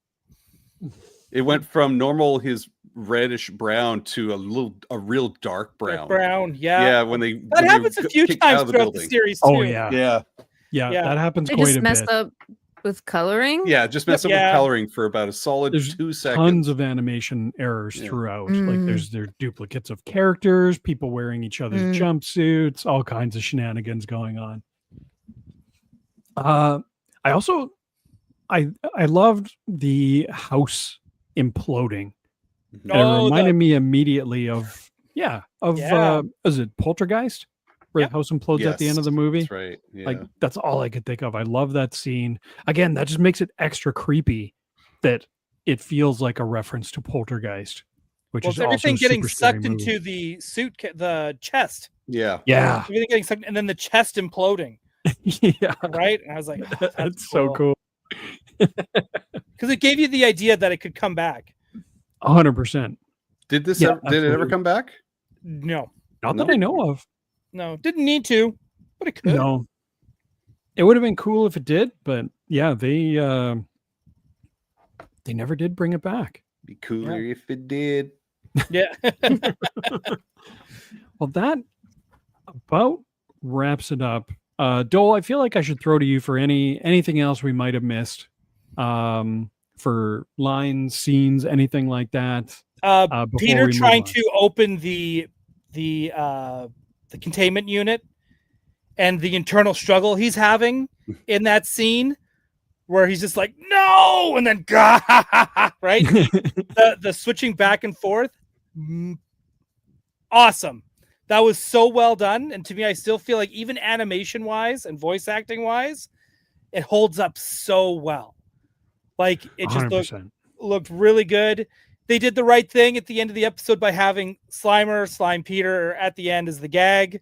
It went from normal, his reddish brown, to a real dark brown. Brown. Yeah. Yeah, when they That happens a few kicked out times of the throughout the building. series, too. Oh yeah. Yeah, Yeah. Yeah. That happens They quite just a messed bit. up with coloring. yeah, just mess up Yeah. with coloring for about a solid There's 2 seconds. Tons of animation errors Yeah. throughout. Like Mm. there's duplicates of characters, people wearing each other's Mm. jumpsuits, all kinds of shenanigans going on. I also I loved the house imploding. Mhm. Oh, It reminded me immediately of Yeah. is it Poltergeist? Where Yep. the house implodes at the end of the Yes, movie. That's right. Yeah. Like that's all I could think of. I love that scene. Again, that just makes it extra creepy that it feels like a reference to Poltergeist, which Well, is it's everything also a getting super scary sucked movie. into the the chest. yeah. Yeah. Everything getting sucked, and then the chest imploding. Yeah. Right. And I was like, oh, That's so cool. Because it gave you the idea that it could come back. 100%. Did this? Yeah, Did it ever absolutely. come back? No, Not that No. I know of. no, didn't need to, but it could. No. It would have been cool if it did, but yeah, they never did bring it back. Be cooler if it did. Yeah. Well, that about wraps it up. Dole, I feel like I should throw to you for anything else we might have missed. For lines, scenes, anything like that. Before Peter we move trying on. to open the containment unit and the internal struggle he's having in that scene where he's just like, no, and then right? the switching back and forth. Awesome. That was so well done. And to me, I still feel like even animation wise and voice acting wise, it holds up so well. Like it just 100%. looked really good. They did the right thing at the end of the episode by having Slime Peter at the end as the gag.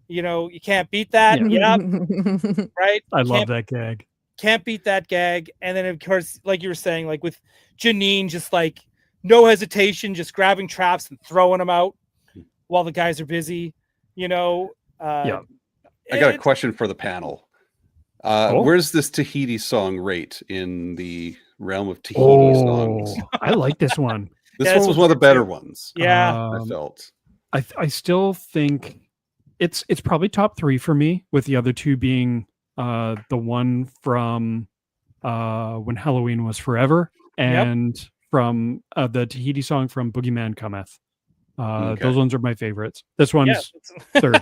You know, you can't beat that. Yeah. Yeah. Right. I love that gag. Can't beat that gag. And then of course, like you were saying, like with Janine, just like no hesitation, just grabbing traps and throwing them out while the guys are busy, you know. Yeah. I got a question for the panel. Cool. Where's this Tahiti song rate in the realm of Tahiti songs? I like this one. This Yeah, one this was one's one of the good better too. ones. Yeah. I felt. I still think it's probably top 3 for me, with the other 2 being the one from When Halloween Was Forever and from the Tahiti song from Boogeyman Cometh. Okay. Those ones are my favorites. This one's third.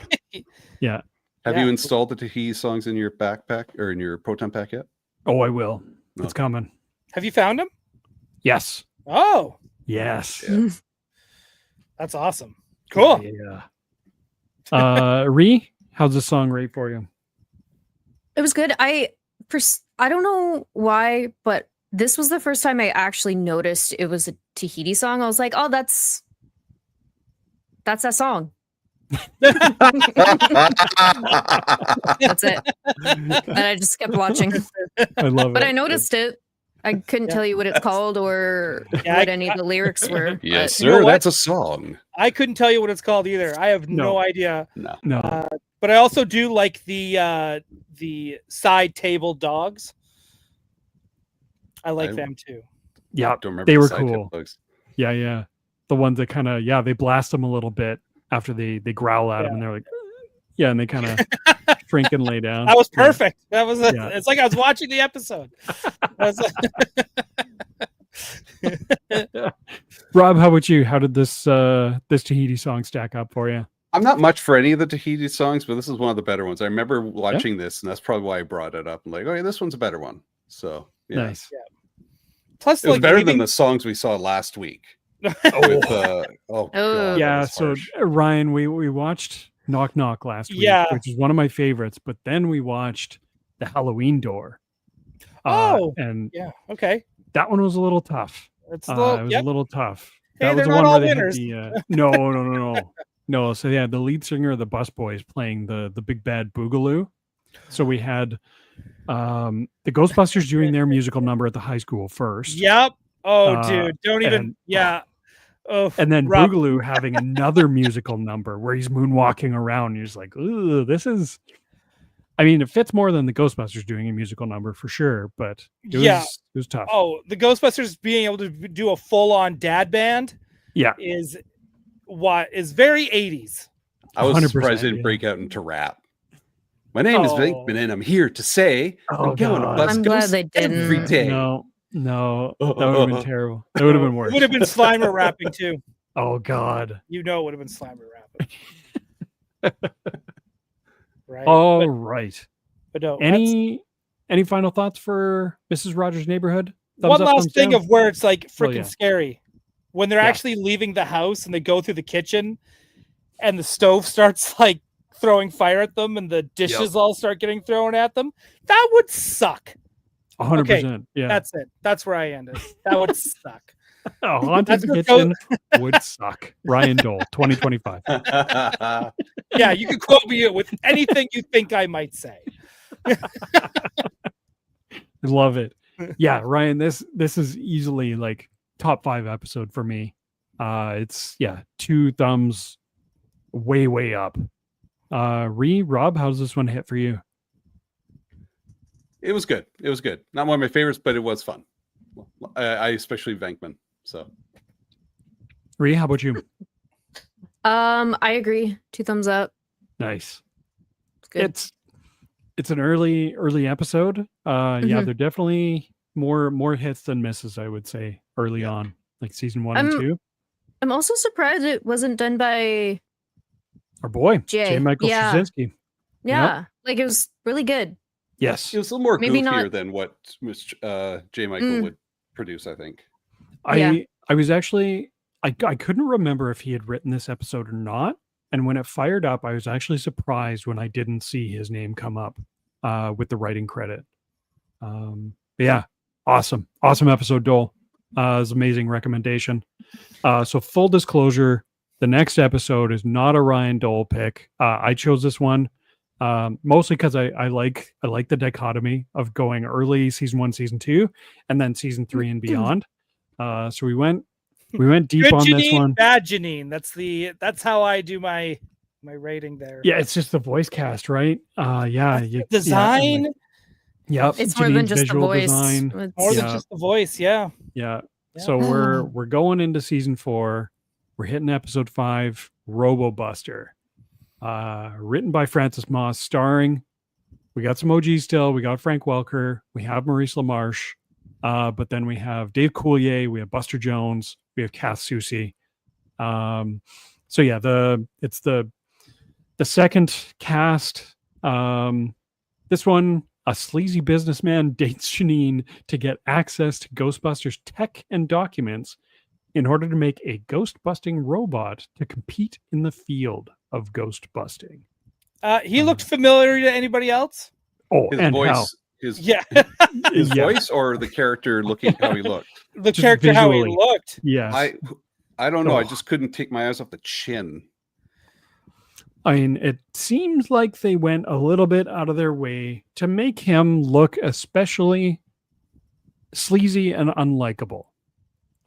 Yeah. Have Yeah. you installed the Tahiti songs in your backpack or in your Proton pack yet? Oh, I will. It's Okay. coming. Have you found him? Yes. Oh, Yes. Yeah. that's awesome. Cool. Yeah. Ree, how's the song rate for you? It was good. I don't know why, but this was the first time I actually noticed it was a Tahiti song. I was like, oh, that's that song. That's it. And I just kept watching. I love But it. I noticed it. I couldn't tell you what it's called or Yeah, what any of the lyrics were. Yes, but- You know sir. what? That's a song. I couldn't tell you what it's called either. I have no No. idea. No. But I also do like the side table dogs. I like I- them too. Yeah. Don't remember They the were side cool. bugs. Yeah. The ones that kind of, they blast them a little bit after they growl at them, and they're like, and they kind of shrink and lay down. That was Yeah. perfect. That was Yeah. it's like I was watching the episode. I was like- Rob, how about you? How did this Tahiti song stack up for you? I'm not much for any of the Tahiti songs, but this is one of the better ones. I remember watching this, and that's probably why I brought it up. I'm like, oh yeah, this one's a better one. So yeah. Nice. Plus, It was like better leaving- than the songs we saw last week. With, God, Oh. that Yeah. was So harsh. Ryan, we watched Knock Knock last week, Yeah. which is one of my favorites. But then we watched The Halloween Door. Oh. And Yeah. Okay. that one was a little tough. It's a It little, was yep. a little tough. Hey, That was they're the not one all where they winners. had the no. So yeah, the lead singer of the Bus Boys playing the big bad Boogaloo. So we had the Ghostbusters doing their musical number at the high school first. Yep. Oh, Uh, dude, don't even. and- Yeah. Oh, And then Rob- Boogaloo having another musical number where he's moonwalking around. You're just like, ooh, this is. I mean, it fits more than the Ghostbusters doing a musical number for sure, but it was tough. Oh, the Ghostbusters being able to do a full-on dad band Yeah, is very 80s. I was 100%, surprised it didn't yeah. break out into rap. My name is Vinkman, and I'm here to say Oh, I'm going to God. bust I'm glad ghosts they didn't. every day. no, that would have been terrible. That would have been worse. It would have been Slimer rapping too. Oh God. You know, it would have been Slimer rapping. Right. All right. but no. Any final thoughts for Mrs. Rogers' Neighborhood? One Thumbs up, last thumbs thing down? of where it's like freaking yeah. scary when they're Yeah. actually leaving the house and they go through the kitchen and the stove starts like throwing fire at them and the dishes all start getting thrown at them. That would suck. 100%. Yeah. That's it. That's where I ended. That would suck. Oh, Haunted that's the what Kitchen would suck. Ryan Doell, 2025. Yeah, you can quote me with anything you think I might say. Love it. Yeah, Ryan, this is easily like top 5 episode for me. It's 2 thumbs way up. Rob, how's this one hit for you? It was good. It was good. Not one of my favorites, but it was fun. I especially Venkman. So, How about you? I agree. 2 thumbs up. Nice. It's good. It's an early episode. Yeah, Mhm. they're definitely more hits than misses, I would say, early on, like season 1 and 2. I'm also surprised it wasn't done by Our boy, Jay. J. Michael Yeah. Straczynski. Yeah. Like it was really good. Yes. it was a little more Maybe goofier not- than what J. Michael would produce, I think. Yeah. I was actually I couldn't remember if he had written this episode or not. And when it fired up, I was actually surprised when I didn't see his name come up with the writing credit. Yeah, awesome episode, Doel. It was an amazing recommendation. So full disclosure, the next episode is not a Ryan Doell pick. I chose this one mostly because I like the dichotomy of going early season 1, season 2, and then season 3 and beyond. So we went deep Good on this Janine, one. bad Janine. That's how I do my rating there. Yeah, it's just the voice cast, right? Design. Yep. It's more than Janine's just the visual voice. design. It's- More than Yeah. just the voice. Yeah. Yeah. Yeah. So we're going into season 4. We're hitting episode 5, Robo-Buster. Written by Francis Moss, starring. We got some OGs still. We got Frank Welker. We have Maurice LaMarche. But then we have Dave Coulier. We have Buster Jones. We have Kath Soucie. So yeah, it's the second cast. This one, a sleazy businessman dates Janine to get access to Ghostbusters tech and documents in order to make a ghost-busting robot to compete in the field of ghost busting. He looked familiar to anybody else? Oh, His and voice, how? his Yeah. his Yeah. voice, or the character looking how he looked. The Just character, how he visually. looked. Yes. I don't know. I Oh. just couldn't take my eyes off the chin. I mean, it seems like they went a little bit out of their way to make him look especially sleazy and unlikable.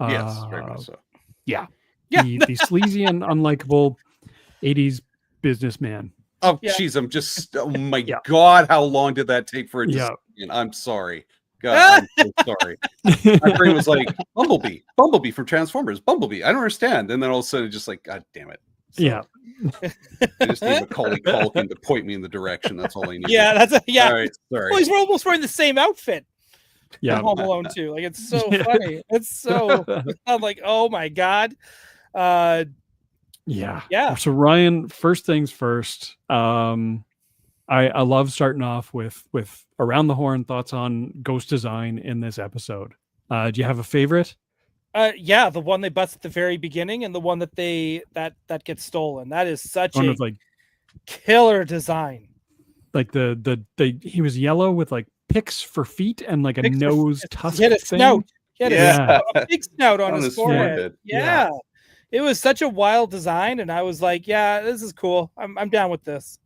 Yes, very much so. Yeah. The sleazy and unlikable 80s businessman. Oh, Yeah. jeez, I'm just. Oh my Yeah. God, how long did that take for it to Yeah. sink in? I'm sorry. God, I'm so sorry. My brain was like, Bumblebee from Transformers, Bumblebee. I don't understand. And then all of a sudden, just like, God damn it. So Yeah. I just need Macaulay Culkin to point me in the direction. That's all I need. Yeah, yeah. All right, sorry. Well, he's almost wearing the same outfit. Yeah. From Home Alone too. Like it's so funny. It's so. I'm like, oh my God. Yeah. Yeah. So Ryan, first things first. I love starting off with around the horn thoughts on ghost design in this episode. Do you have a favorite? Yeah, the one they bust at the very beginning, and the one that that gets stolen. That is such One a of like killer design. the he was yellow with like picks for feet and like a Picks for- nose tusk He had a thing. snout. He had Yeah. a big snout on On his his forehead. forehead. Yeah. It was such a wild design, and I was like, yeah, this is cool. I'm down with this.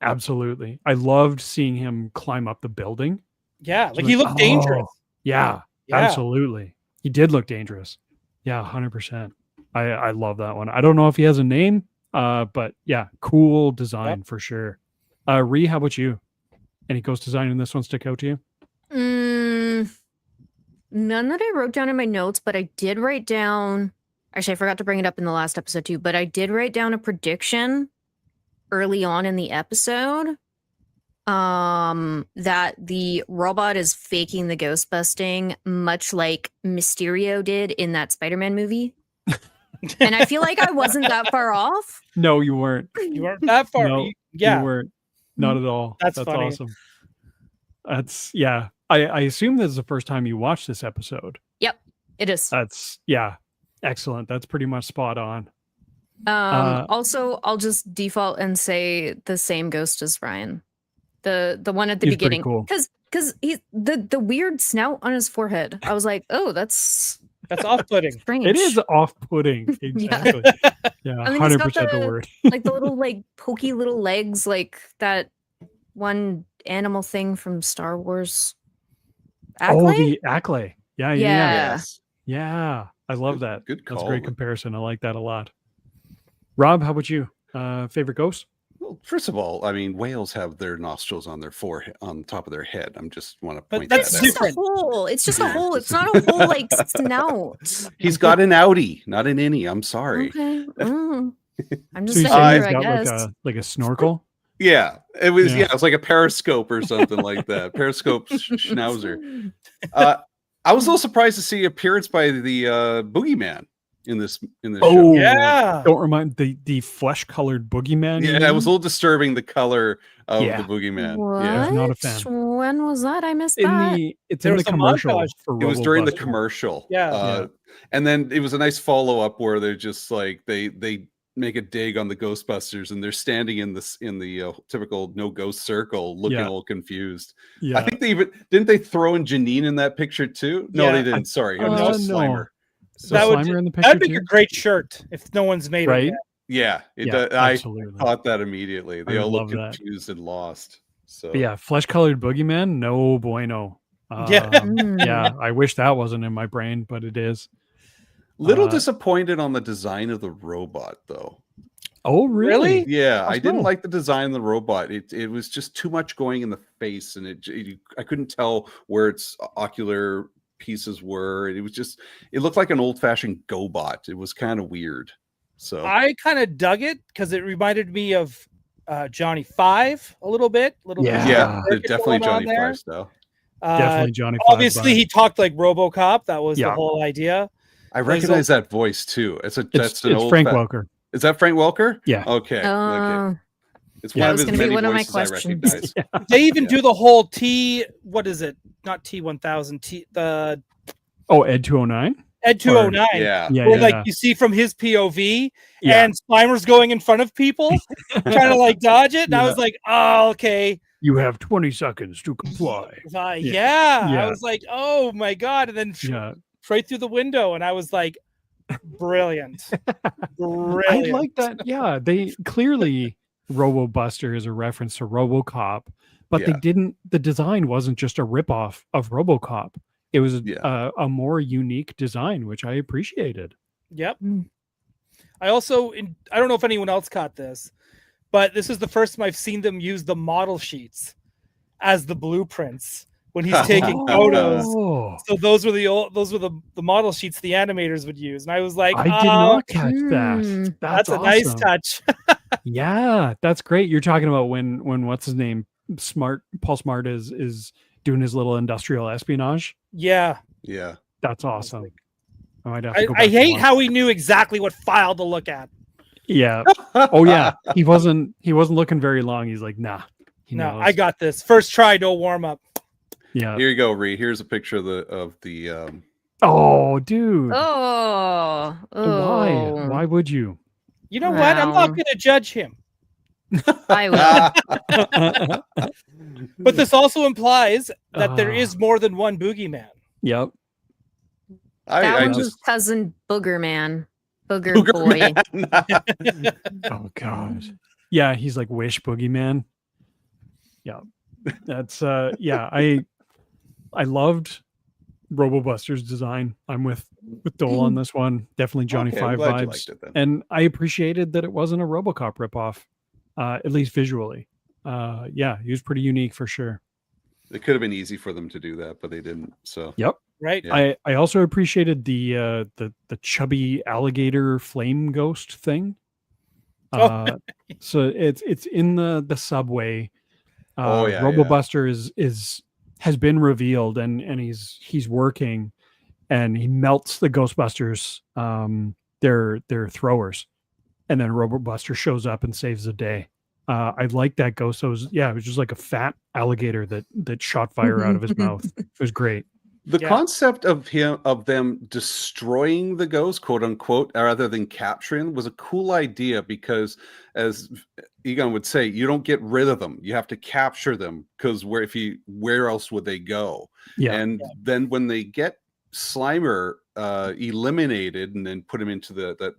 Absolutely. I loved seeing him climb up the building. Yeah, like Like, he looked dangerous. oh, Yeah, Yeah. absolutely. He did look dangerous. Yeah, 100%. I love that one. I don't know if he has a name, but yeah, cool design for sure. Ree, how about you? Any ghost design in this one stick out to you? None that I wrote down in my notes, but I did write down. Actually, I forgot to bring it up in the last episode too, but I did write down a prediction early on in the episode that the robot is faking the ghost busting, much like Mysterio did in that Spider-Man movie. And I feel like I wasn't that far off. No, you weren't. You weren't that far. No, Yeah. You weren't. Not at all. That's funny. awesome. That's yeah. I assume this is the first time you watched this episode. It is. That's excellent. That's pretty much spot on. Also, I'll just default and say the same ghost as Ryan. The one at the He's pretty beginning. cool. Because he's the weird snout on his forehead. I was like, oh, that's That's off-putting. strange. It is off-putting. Exactly. Yeah, I mean, he's got 100% the word. like the little like pokey little legs, like that one animal thing from Star Wars. Oh, Ackley? the Ackley. Yeah. Yeah. Yes. Yeah. I love that. Good That's a call. great comparison. I like that a lot. Rob, how about you? Favorite ghost? Well, first of all, I mean, whales have their nostrils on their forehead, on top of their head. I'm just want to But point that's that It's out. just a hole. It's just a hole. It's not a whole like snout. He's got an outie, not an innie. I'm sorry. Okay. I'm So just you a say hater, he's I got guess. like a snorkel? Yeah, it was. Yeah. Yeah, it was like a periscope or something like that. Periscope schnauzer. I was a little surprised to see appearance by the boogeyman in this show. Oh, Yeah. Don't remind the flesh colored boogeyman. you Yeah, it was a mean? little disturbing, the color of Yeah. the boogeyman. What? Yeah, not a fan. When was that? I missed in that. it's There in the was a commercial montage. for it was during the Robo-Buster. commercial. Yeah. And then it was a nice follow up where they're just like they make a dig on the Ghostbusters, and they're standing in the typical no ghost circle, looking Yeah. all confused. Yeah. I think didn't they throw in Janine in that picture too? No, Yeah. they didn't. Sorry, it was just no. Slimer. So That would- Slimer in the picture That'd make too? a great shirt if no one's made Right? it yet. Yeah, Yeah, I absolutely. caught that immediately. They I all look love that. confused and lost. So But yeah, flesh colored boogeyman, no bueno. Yeah. Yeah, I wish that wasn't in my brain, but it is. little Uh, disappointed on the design of the robot though. Oh, really? Really? Yeah, How I didn't so? like the design of the robot. It was just too much going in the face, and I couldn't tell where its ocular pieces were. It looked like an old fashioned GoBot. It was kind of weird. So I kind of dug it because it reminded me of Johnny Five a little bit. Yeah. yeah, circuit definitely going on Johnny there. Five style. Definitely Johnny Five. Obviously, he talked like RoboCop. That was the Yeah. whole idea. I recognize that voice too. That's an it's old Frank fa- Welker. Is that Frank Welker? Yeah. Okay. Okay. It's Yeah. one That of was his gonna be many one of my voices I questions. recognize. They even Yeah. do the whole T. What is it? Not T1000. The Oh, Ed 209? Ed 209. Yeah. Yeah, Where yeah. like you see from his POV, Yeah. and Slimer's going in front of people, trying to like dodge it. And I Yeah. was like, oh, okay. You have 20 seconds to comply. Yeah. Yeah. I was like, oh my God. And then Yeah. straight through the window. And I was like, brilliant. I Brilliant. like that. Yeah, they clearly Robo-Buster is a reference to RoboCop, but Yeah. the design wasn't just a ripoff of RoboCop. It was Yeah. a more unique design, which I appreciated. Yep. Mm. I also, I don't know if anyone else caught this, but this is the first time I've seen them use the model sheets as the blueprints when he's taking photos. Oh, So those were the model sheets the animators would use, and I was like, I did "Oh, not catch that. Mm. that's a nice awesome. touch." Yeah, that's great. You're talking about when what's his name? Paul Smart is doing his little industrial espionage. Yeah, Yeah. That's awesome. I might have to go I back and hate watch. how he knew exactly what file to look at. Yeah. Oh yeah. He wasn't looking very long. He's like, nah. He No, knows. I got this. First try, no warm up. Yeah. Here you go, Ree. Here's a picture of the Oh, dude. Oh. Why? Why would you? You know what? I'm not Wow. going to judge him. I will. But this also implies that there Ah. is more than one boogeyman. Yep. That I one's just his cousin Booger Man. Booger, Booger boy. Man. Oh god. Yeah, he's like Wish Boogeyman. Yeah. That's yeah, I loved Robo-Buster's design. I'm with Doel on this one. Definitely Johnny Okay, I'm Five glad you vibes. liked it then. And I appreciated that it wasn't a RoboCop ripoff, at least visually. Yeah, he was pretty unique for sure. It could have been easy for them to do that, but they didn't. So Yep. Right? Yeah. I also appreciated the chubby alligator flame ghost thing. Oh. So it's in the subway. Oh, yeah, Robo-Buster has been revealed and he's working, and he melts the Ghostbusters their throwers, and then Robo-Buster shows up and saves the day. I like that ghost. So it was just like a fat alligator that shot fire out of his mouth. It was great. The Yeah. concept of them destroying the ghost, quote unquote, rather than capturing, was a cool idea because, as Egon would say, you don't get rid of them; you have to capture them. Because where else would they go? Yeah. And then when they get Slimer eliminated and then put him into that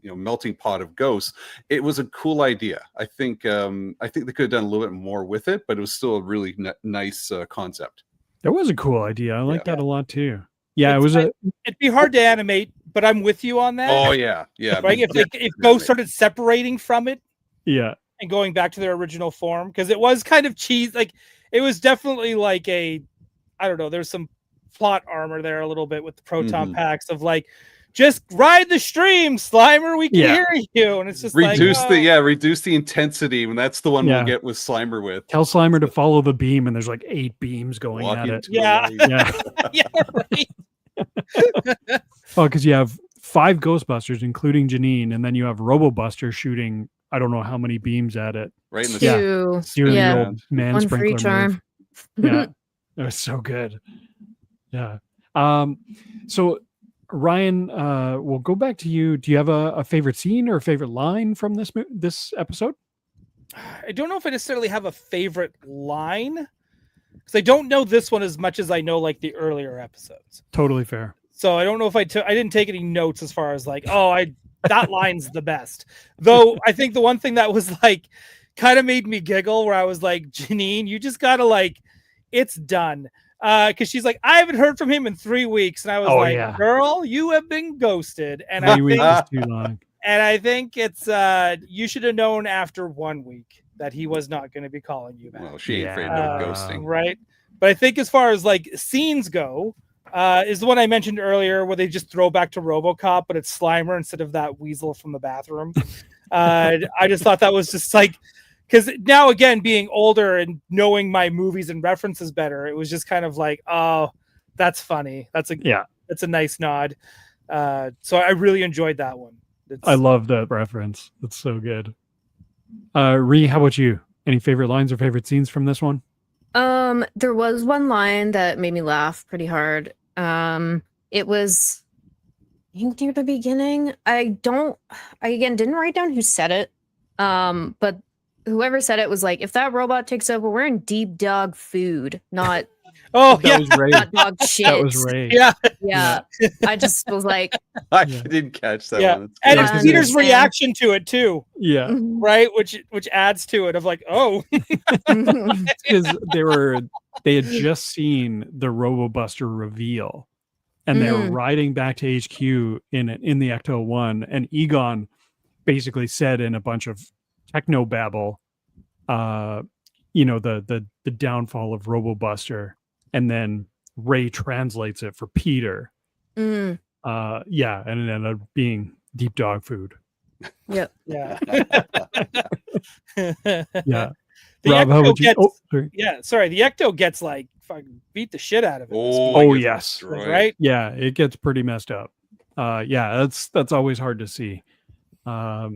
melting pot of ghosts, it was a cool idea. I think they could have done a little bit more with it, but it was still a really nice concept. That was a cool idea. I like that a lot too. Yeah, it was a It'd be hard to animate, but I'm with you on that. Oh yeah, yeah. Right? If Ghost started separating from it yeah. and going back to their original form, because it was kind of cheese. Like it was definitely like I don't know. There's some plot armor there a little bit with the proton packs of like, just ride the stream, Slimer. We can hear you, and it's just reduce the intensity. When that's the one we'll get with Slimer with. Tell Slimer to follow the beam, and there's like 8 beams going at it. Yeah, yeah, right. Oh, because you have 5 Ghostbusters, including Janine, and then you have Robo-Buster shooting I don't know how many beams at it. Right in the Two. The old man One for sprinkler each move. arm. Yeah, it was so good. Yeah. So Ryan, we'll go back to you. Do you have a favorite scene or a favorite line from this episode? I don't know if I necessarily have a favorite line, because I don't know this one as much as I know like the earlier episodes. Totally fair. So I don't know if I didn't take any notes as far as like, that line's the best. Though I think the one thing that was like kind of made me giggle, where I was like, Janine, you just gotta like, it's done. Because she's like, I haven't heard from him in 3 weeks, and I was girl, you have been ghosted. And 3 weeks is too long. And I think it's you should have known after 1 week that he was not going to be calling you back. Well, she ain't afraid of ghosting, right? But I think as far as like scenes go, is the one I mentioned earlier, where they just throw back to RoboCop, but it's Slimer instead of that weasel from the bathroom. I just thought that was just like, because now again, being older and knowing my movies and references better, it was just kind of like, oh, that's funny. That's a nice nod. So I really enjoyed that one. I love that reference. It's so good. Ree, how about you? Any favorite lines or favorite scenes from this one? There was one line that made me laugh pretty hard. It was near the beginning. I again didn't write down who said it. But whoever said it was like, if that robot takes over, we're in deep dog food, not that was Ray. not dog shit. That was Ray. Yeah. I just was like, I didn't catch that one. And it's Peter's reaction to it too. Yeah. Right, which adds to it of like, oh, because they had just seen the Robo-Buster reveal, and they were riding back to HQ in the Ecto-1, and Egon basically said in a bunch of techno babble, the downfall of Robo-Buster, and then Ray translates it for Peter. And it ended up being deep dog food. Yep. Yeah. Yeah. Rob, how would you? Sorry. The Ecto gets like fucking beat the shit out of it. Oh yes. Right? Yeah, it gets pretty messed up. That's always hard to see. I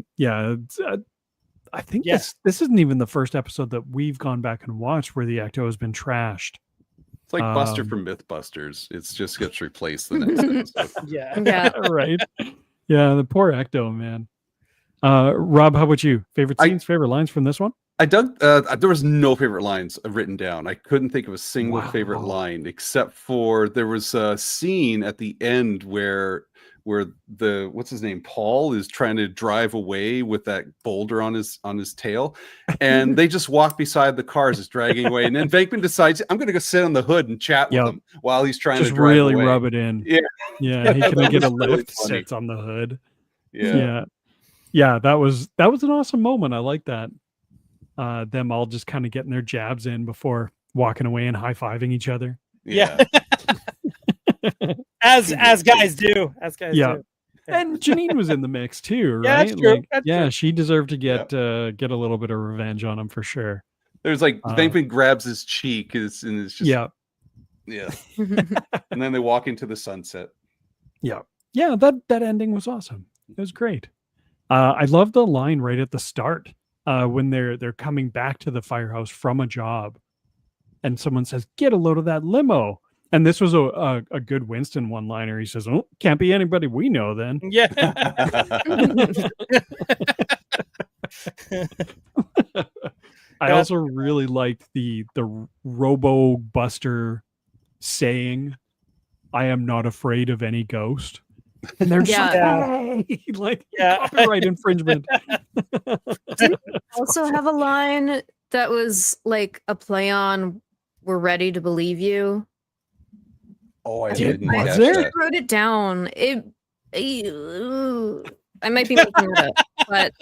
think this isn't even the first episode that we've gone back and watched where the Ecto has been trashed. It's like Buster from Mythbusters. It's just gets replaced the next episode. Yeah. Right. Yeah, the poor Ecto, man. Rob, how about you? Favorite scenes, favorite lines from this one? I dug. There was no favorite lines written down. I couldn't think of a single favorite line, except for there was a scene at the end where the what's his name, Paul, is trying to drive away with that boulder on his tail, and they just walk beside the cars, just dragging away, and then Venkman decides, I'm going to go sit on the hood and chat with him while he's trying to drive really away. rub it in. Yeah. He can get a lift. Sits on the hood. Yeah. That was an awesome moment. I like that. Them all just kind of getting their jabs in before walking away and high-fiving each other. Yeah. As guys do. Yeah. And Janine was in the mix too, right? Yeah, that's true. True. She deserved to get a little bit of revenge on him for sure. There's like Venkman grabs his cheek and it's just yeah. And then they walk into the sunset. Yeah. That ending was awesome. It was great. I love the line right at the start when they're coming back to the firehouse from a job, and someone says, "Get a load of that limo." And this was a good Winston one-liner. He says, "Oh, can't be anybody we know then." Yeah. I also really liked the Robo-Buster saying, "I am not afraid of any ghost." And they're just like, copyright infringement. Didn't you also have a line that was like a play on "We're ready to believe you"? Oh, I Did- didn't was catch there? I that. wrote it down. I might be making it up, but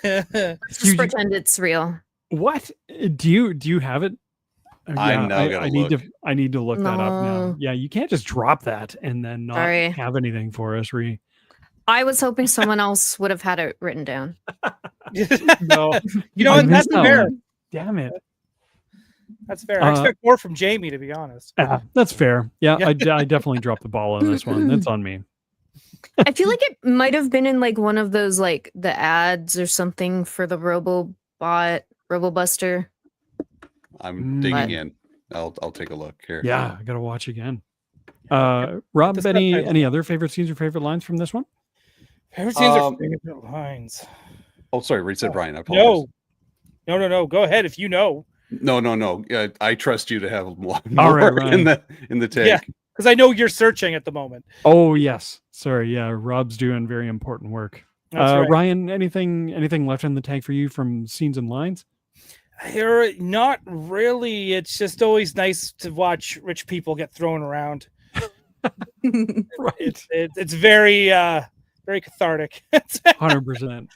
let's just You- pretend it's real. What do you have it? I now gotta I need look. to I need to look that up now. No. Yeah, you can't just drop that and then not Sorry. have anything for us, Ree. I was hoping someone else would have had it written down. No, You know I what? That's missed that fair. one. Damn it. That's fair. I Uh, expect more from Jamie, to be honest. That's fair. Yeah, Yeah. I definitely dropped the ball on this one. That's on me. I feel like it might have been in like one of those like the ads or something for the Robo-Buster. I'm Mm. digging But- in. I'll take a look here. Yeah, I gotta watch again. Rob, The any subtitles. other favorite scenes or favorite lines from this one? Favorite scenes are Um, favorite lines. Oh, sorry, Reed said Brian. I apologize. No. Go ahead if you know, No. I trust you to have more All right, in Ryan. the take. Yeah. because I know you're searching at the moment. Oh yes, sorry. Yeah, Rob's doing very important work. That's right. Ryan, anything left in the tank for you from scenes and lines? Not really. It's just always nice to watch rich people get thrown around. Right, It's very very cathartic. 100%.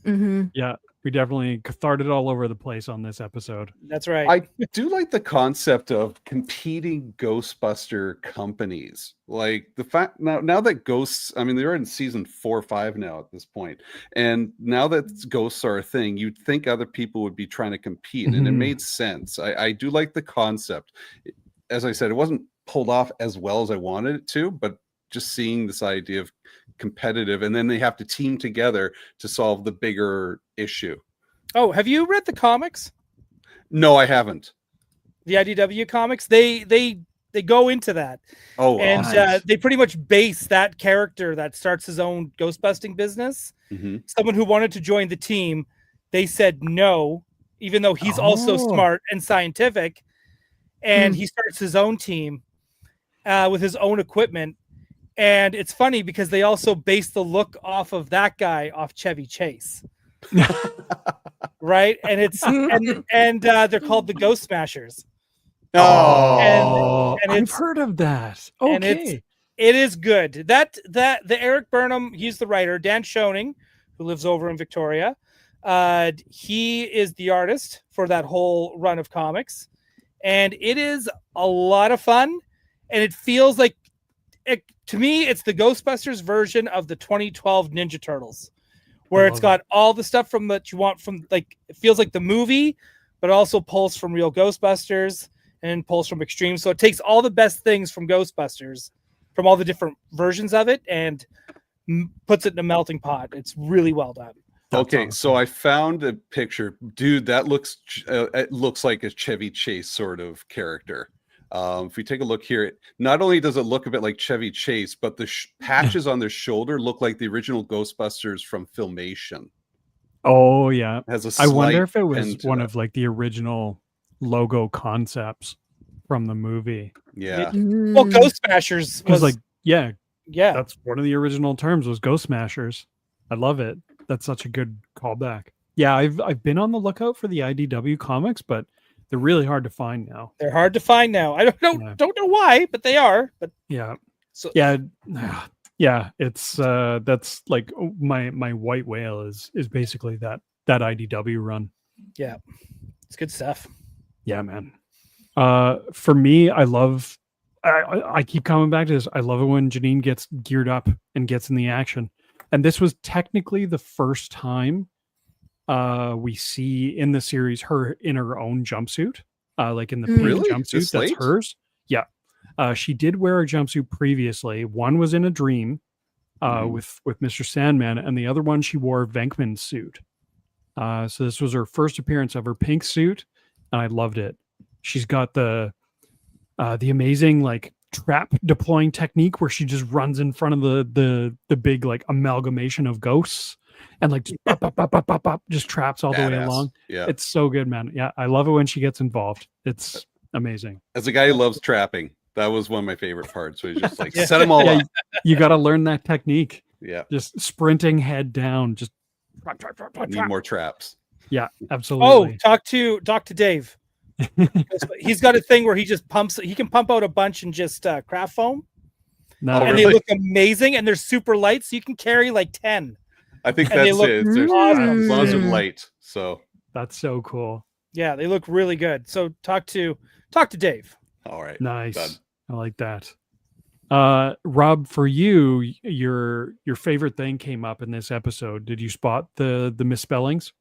hmm Yeah, we definitely catharted all over the place on this episode. That's right. I do like the concept of competing Ghostbuster companies. Like the fact now that ghosts, I mean, they're in season 4 or 5 now at this point, and now that ghosts are a thing, you'd think other people would be trying to compete, and it Mhm. made sense. I do like the concept. As I said, it wasn't pulled off as well as I wanted it to, but just seeing this idea of competitive, and then they have to team together to solve the bigger issue. Oh, have you read the comics? No, I haven't. The IDW comics? They go into that. Oh, And awesome. they pretty much base that character that starts his own ghostbusting business. Mhm. Someone who wanted to join the team, they said no, even though he's also Oh. smart and scientific. And he starts his own team with his own equipment. And it's funny because they also base the look off of that guy off Chevy Chase. Right? And it's and they're called the Ghost Smashers. Oh, and I've it's- heard of that. and it's- Okay. It is good. That the Eric Burnham, he's the writer. Dan Schoening, who lives over in Victoria, he is the artist for that whole run of comics, and it is a lot of fun. And it feels like, to me, it's the Ghostbusters version of the 2012 Ninja Turtles, where I it's love got all the stuff from that you want from, like, it feels like the movie, but also pulls from real Ghostbusters and pulls from Extreme. So it takes all the best things from Ghostbusters, from all the different versions of it, and puts it in a melting pot. It's really well done. That's okay. awesome. So I found a picture, dude. That looks it looks like a Chevy Chase sort of character. If we take a look here, not only does it look a bit like Chevy Chase, but the patches on their shoulder look like the original Ghostbusters from Filmation. Oh yeah. It has a I wonder slight if it was bend to one that. of like the original logo concepts from the movie. Yeah. Well, Ghost Smashers Because was like, yeah, yeah. that's one of the original terms was Ghost Smashers. I love it. That's such a good callback. Yeah, I've been on the lookout for the IDW comics, but they're really hard to find now. They're hard to find now. I don't know Yeah. don't know why, but they are. But Yeah. so Yeah. Yeah. It's that's like my white whale is basically that IDW run. it's good stuff. Yeah, man. For me, I keep coming back to this. I love it when Janine gets geared up and gets in the action. And this was technically the first time we see in the series her in her own jumpsuit, like in the pink Really? jumpsuit This that's late? hers. Yeah, she did wear a jumpsuit previously. One was in a dream Mhm. with Mr. Sandman, and the other one she wore Venkman's suit. So this was her first appearance of her pink suit, and I loved it. She's got the amazing like trap deploying technique where she just runs in front of the big like amalgamation of ghosts and like just, bop, bop, bop, bop, bop, bop, just traps all the way Badass. along. Yeah. It's so good, man. Yeah, I love it when she gets involved. It's amazing. As a guy who loves trapping, that was one of my favorite parts. So he's just like Yeah. set them all Yeah, up. you got to learn that technique. Yeah. Just sprinting head down, just trap, trap, trap, trap, Need trap. more traps. Yeah, Oh, absolutely. talk to Dave. He's got a thing where he can pump out a bunch and just craft foam. No, And really? they look amazing, and they're super light, so you can carry like 10. I think And they that's look it. There's, awesome. as long as they're Mm. light. So that's so cool. Yeah, they look really good. So talk to Dave. all right. Nice. Done. I like that. Rob, for you, your favorite thing came up in this episode. Did you spot the misspellings?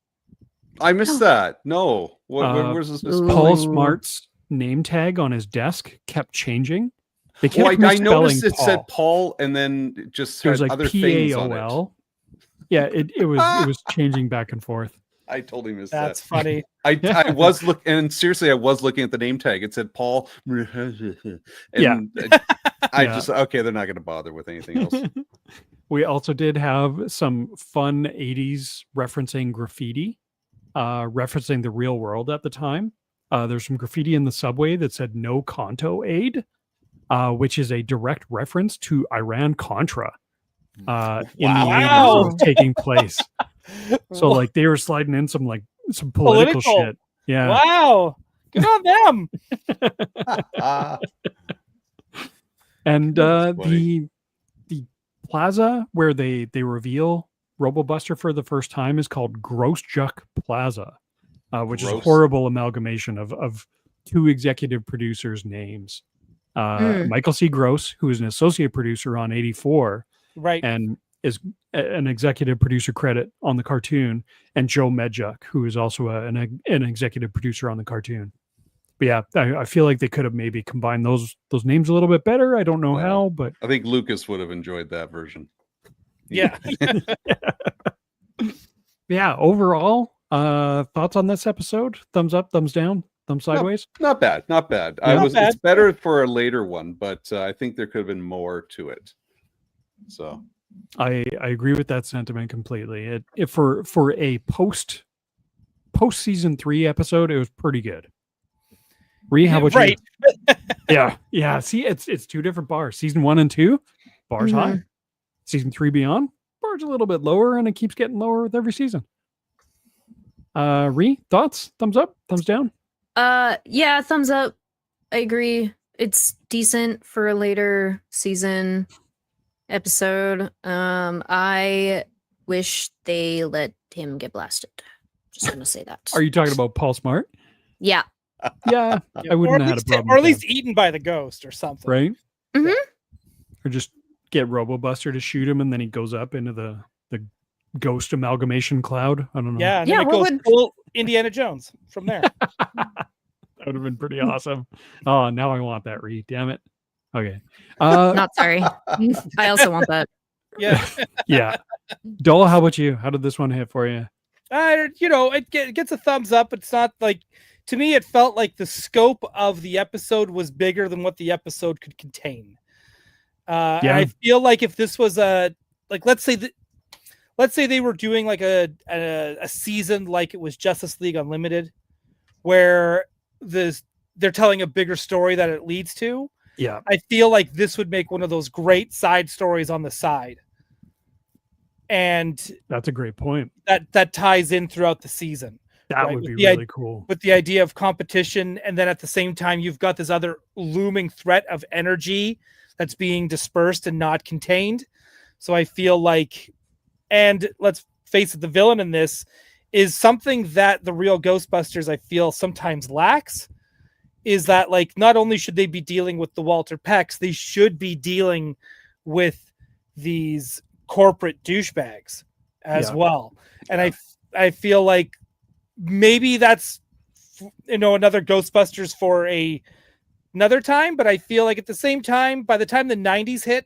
I missed that. No. Where's this misspelling? Paul Ooh. Smart's name tag on his desk kept changing. They Well, kept I misspelling noticed it Paul. said Paul, and then it just It was had like other things on it. PAOL. Yeah, it was changing back and forth. I totally missed That's that. funny. I was looking, and seriously, I was looking at the name tag. It said Paul. And Yeah. I Yeah. just, okay, they're not going to bother with anything else. We also did have some fun 80s referencing graffiti, referencing the real world at the time. There's some graffiti in the subway that said no Conto aid, which is a direct reference to Iran-Contra in the 80s that was taking place. So like they were sliding in some political shit. Yeah. Wow. Good on them. And That's funny. the plaza where they reveal Robo-Buster for the first time is called Gross Juck Plaza, which is a Gross. horrible amalgamation of two executive producers' names. Michael C. Gross, who is an associate producer on 84 Right. and is an executive producer credit on the cartoon, and Joe Medjuk, who is also an executive producer on the cartoon. But yeah, I feel like they could have maybe combined those names a little bit better. I don't know Well, how, but I think Lucas would have enjoyed that version. Yeah. yeah, overall, thoughts on this episode? Thumbs up, thumbs down, thumbs sideways? Not bad. Not bad. Yeah. Not bad. It's better for a later one, but I think there could have been more to it. So I agree with that sentiment completely. It for a post season 3 episode, it was pretty good. Ree, how about Right. you? Yeah. See, it's two different bars. Season 1 and 2, bars high. Season 3 beyond, bars a little bit lower, and it keeps getting lower with every season. Ree, thoughts? Thumbs up, thumbs down? Yeah, thumbs up. I agree. It's decent for a later season episode. I wish they let him get blasted. Just gonna say that. Are you talking about Paul Smart? Yeah. Yeah, I wouldn't have had a problem. Or at with least eaten by the ghost or something. that, right? Mhm. Or just get Robo-Buster to shoot him, and then he goes up into the ghost amalgamation cloud. I don't know. Yeah. And Yeah, then it what goes would- full Indiana Jones from there. That would have been pretty awesome. Oh, now I want that, Ree. Damn it. Okay. Not sorry. I also want that. Yeah. Yeah. Doel, how about you? How did this one hit for you? It gets a thumbs up. It's not like, to me, it felt like the scope of the episode was bigger than what the episode could contain. And I feel like if this was let's say they were doing like a season like it was Justice League Unlimited, where they're telling a bigger story that it leads to. Yeah. I feel like this would make one of those great side stories on the side. And That's a great point. that ties in throughout the season. That Right, would with be the really cool. With the idea of competition, and then at the same time, you've got this other looming threat of energy that's being dispersed and not contained. So I feel like, and let's face it, the villain in this is something that the real Ghostbusters, I feel, sometimes lacks. Is that, like, not only should they be dealing with the Walter Pecks, they should be dealing with these corporate douchebags as well. And I feel like maybe that's another Ghostbusters for another time, but I feel like at the same time, by the time the 90s hit,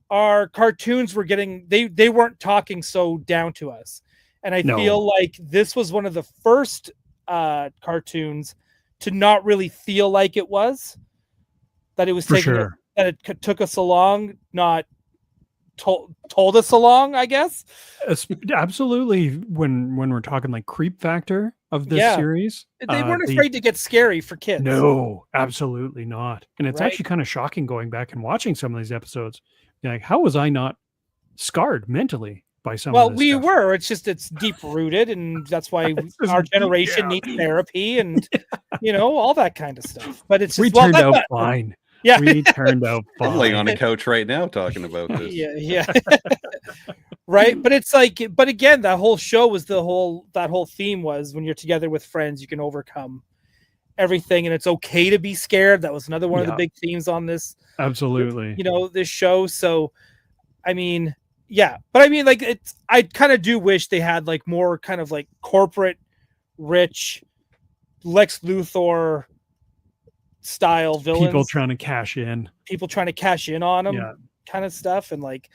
our cartoons were getting they weren't talking so down to us. And I feel like this was one of the first cartoons to not really feel like it was, that it was taking that it took us along, not told us along, I guess. Absolutely. When we're talking like creep factor of this series, they weren't afraid to get scary for kids. No, absolutely not. And it's Right. actually kind of shocking going back and watching some of these episodes. You're like, how was I not scarred mentally by some. Well, of this we stuff. were. It's deep rooted, and that's why It's our deep generation down. needs therapy and all that kind of stuff. But it's just, We well, turned that's out not- fine. Yeah, We turned out I'm laying on fine. the couch right now talking about this. yeah. Right, but it's like, but again, that whole show was that whole theme was when you're together with friends, you can overcome everything, and it's okay to be scared. That was another one of the Yeah. big themes on this. Absolutely. This show. So, I mean, yeah, but I mean, like, I kind of do wish they had like more kind of like corporate, rich, Lex Luthor style villains. People trying to cash in. People trying to cash in on them, Yeah. kind of stuff, and like,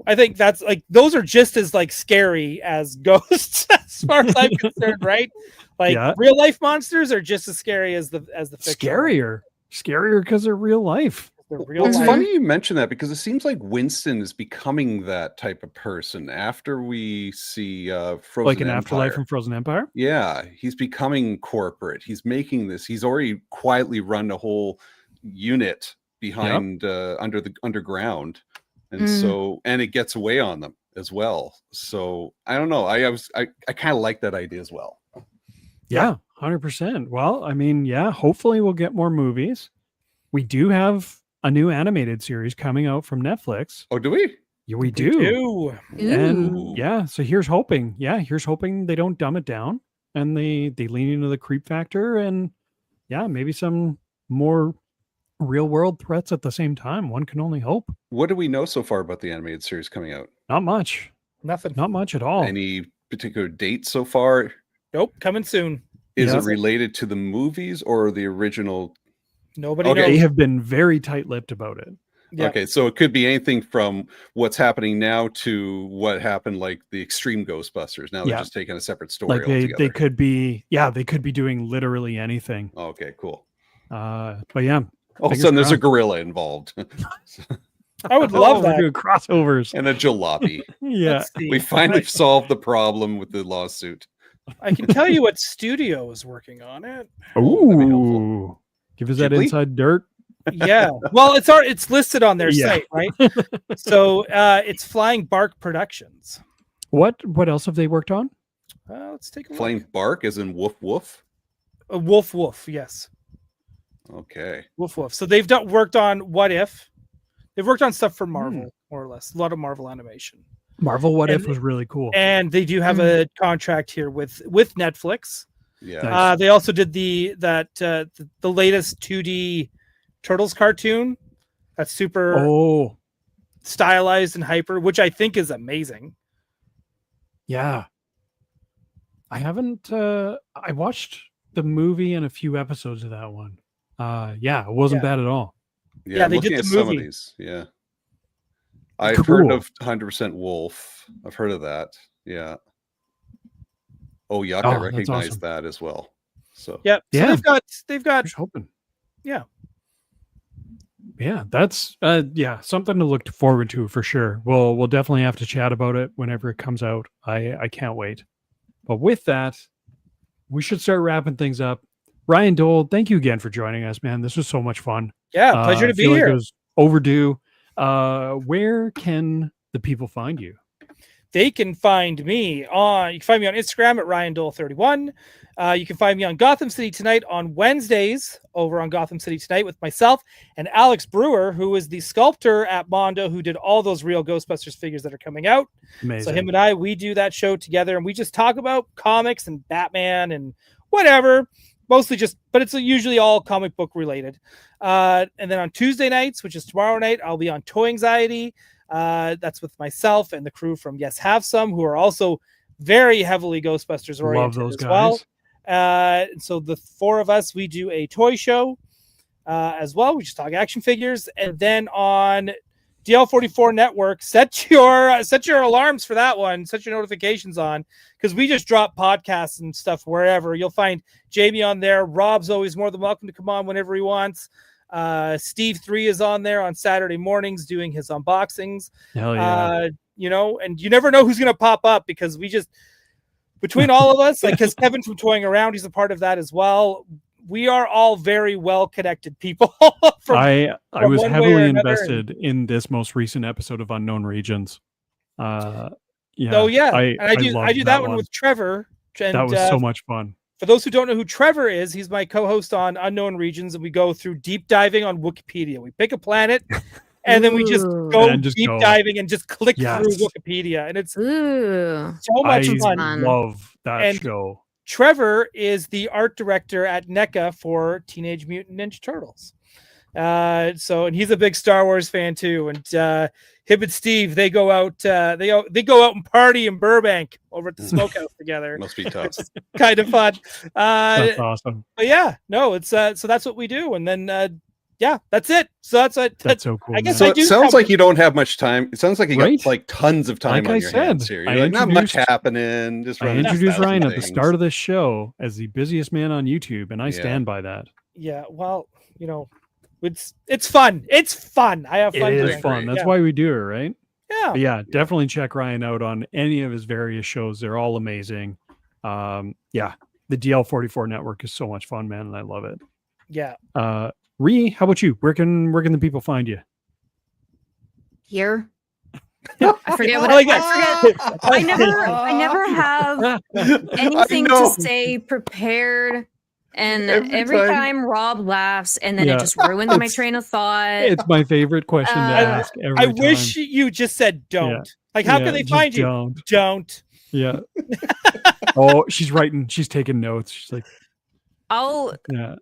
I think that's like those are just as like scary as ghosts, as far as I'm concerned, right? Like Yeah. real life monsters are just as scary as the fictional. Scarier because they're real life. The real Well, it's life. funny you mention that because it seems like Winston is becoming that type of person after we see Frozen Like an Empire. afterlife from Frozen Empire. Yeah, he's becoming corporate. He's making this. He's already quietly run a whole unit behind under the underground, and so it gets away on them as well. So I don't know. I kind of like that idea as well. Yeah, 100%. Well, I mean, yeah, hopefully we'll get more movies. We do have a new animated series coming out from Netflix. Oh, do we? Yeah, we do. Ooh. And yeah, so here's hoping. Yeah, here's hoping they don't dumb it down and they lean into the creep factor and maybe some more real world threats at the same time. One can only hope. What do we know so far about the animated series coming out? Not much. Nothing. Not much at all. Any particular date so far? Nope. Coming soon. Is Yeah. it related to the movies or the original? Nobody Okay. They knows. have been very tight-lipped about it. Yeah. Okay, so it could be anything from what's happening now to what happened, like the Extreme Ghostbusters. Now they're Yeah. just taking a separate story Like they altogether. could be doing literally anything. Okay, cool. But yeah, All of a Fingers sudden, there's a crossed. gorilla involved I would love we're that. doing crossovers. and a jalopy. Yeah. Let's see. We finally solved the problem with the lawsuit. I can tell you what studio is working on it. that'd be helpful. Ooh. Give us that Ghibli? inside dirt. Yeah. Well, it's listed on their Yeah. site, right? So it's Flying Bark Productions. What else have they worked on? Let's take a look. Flying bark as in woof woof. Woof. Yes. Okay. Woof. So they've worked on What If. They've worked on stuff for Marvel, more or less. A lot of Marvel animation. Marvel What And- If was really cool. And they do have a contract here with Netflix. Yeah. Nice. They also did the latest 2D Turtles cartoon. That's super Oh, stylized and hyper, which I think is amazing. yeah. I haven't I watched the movie and a few episodes of that one. It wasn't bad at all. Yeah, Yeah, I'm they looking did at the some of movie. these. Yeah. I've heard Cool. of 100% Wolf. I've heard of that. Yeah. Oh, Yuck, Oh, I that's recognize awesome. that as well. So Yep. So Yeah. they've got Just hoping. Yeah. Yeah, that's something to look forward to for sure. We'll definitely have to chat about it whenever it comes out. I can't wait. But with that, we should start wrapping things up. Ryan Doell, thank you again for joining us, man. This was so much fun. pleasure I to be feel like here. it was overdue. Where can the people find you? They can find me on Instagram at RyanDole31. You can find me on Gotham City Tonight on Wednesdays over on Gotham City Tonight with myself and Alex Brewer, who is the sculptor at Mondo who did all those real Ghostbusters figures that are coming out. Amazing. So him and I, we do that show together and we just talk about comics and Batman and whatever. Mostly but it's usually all comic book related. And then on Tuesday nights, which is tomorrow night, I'll be on Toy Anxiety. That's with myself and the crew from Yes Have Some, who are also very heavily Ghostbusters oriented Love those as well. guys. And so the four of us, we do a toy show as well. We just talk action figures. And then on DL44 Network, set your alarms for that one. Set your notifications on, because we just drop podcasts and stuff wherever. You'll find Jamie on there. Rob's always more than welcome to come on whenever he wants. Steve 3 is on there on Saturday mornings doing his unboxings. Hell yeah. And you never know who's going to pop up, because we just, between all of us, like, because Kevin from Toying Around, he's a part of that as well. We are all very well connected people. I was one way or heavily another. invested in this most recent episode of Unknown Regions. Yeah. Oh yeah, I and I do loved that one with Trevor. And that was so much fun. for those who don't know who Trevor is, he's my co-host on Unknown Regions, and we go through deep diving on Wikipedia. We pick a planet, and then we just Ooh. go And just deep go. diving and just click Yes. through Wikipedia, and it's Ooh. so much I fun. love that And- show. Trevor is the art director at NECA for Teenage Mutant Ninja Turtles. And he's a big Star Wars fan too. And him and Steve, they go out and party in Burbank over at the smokehouse together. Must be tough. Kind of fun. That's awesome. But yeah, no, it's so that's what we do. And then yeah, that's it. So that's it. That's so cool. I guess So man. I do it sounds have- like you don't have much time. It sounds like you Right? got like tons of time Like on I your said, hands here. I You're like, not much introduced- happening. Just I running introduced 1,000 Ryan at the things. start of this show as the busiest man on YouTube, and I Yeah. stand by that. Yeah, well, it's fun. It's fun. I have It fun is doing it. fun. That's Yeah. why we do it, right? Yeah. But yeah, definitely check Ryan out on any of his various shows. They're all amazing. Yeah, the DL44 network is so much fun, man, and I love it. Yeah. Ree, how about you? Where can the people find you? Here. I forget what I like I forget. I never have anything to know. say prepared. And Every every time. time Rob laughs, and then Yeah. it just ruins my It's- train of thought. It's my favorite question to ask every I time. wish you just said don't. Like, how Yeah, can they just find you? don't. Don't. Yeah. Oh, she's writing. She's taking notes. She's like, I'll yeah.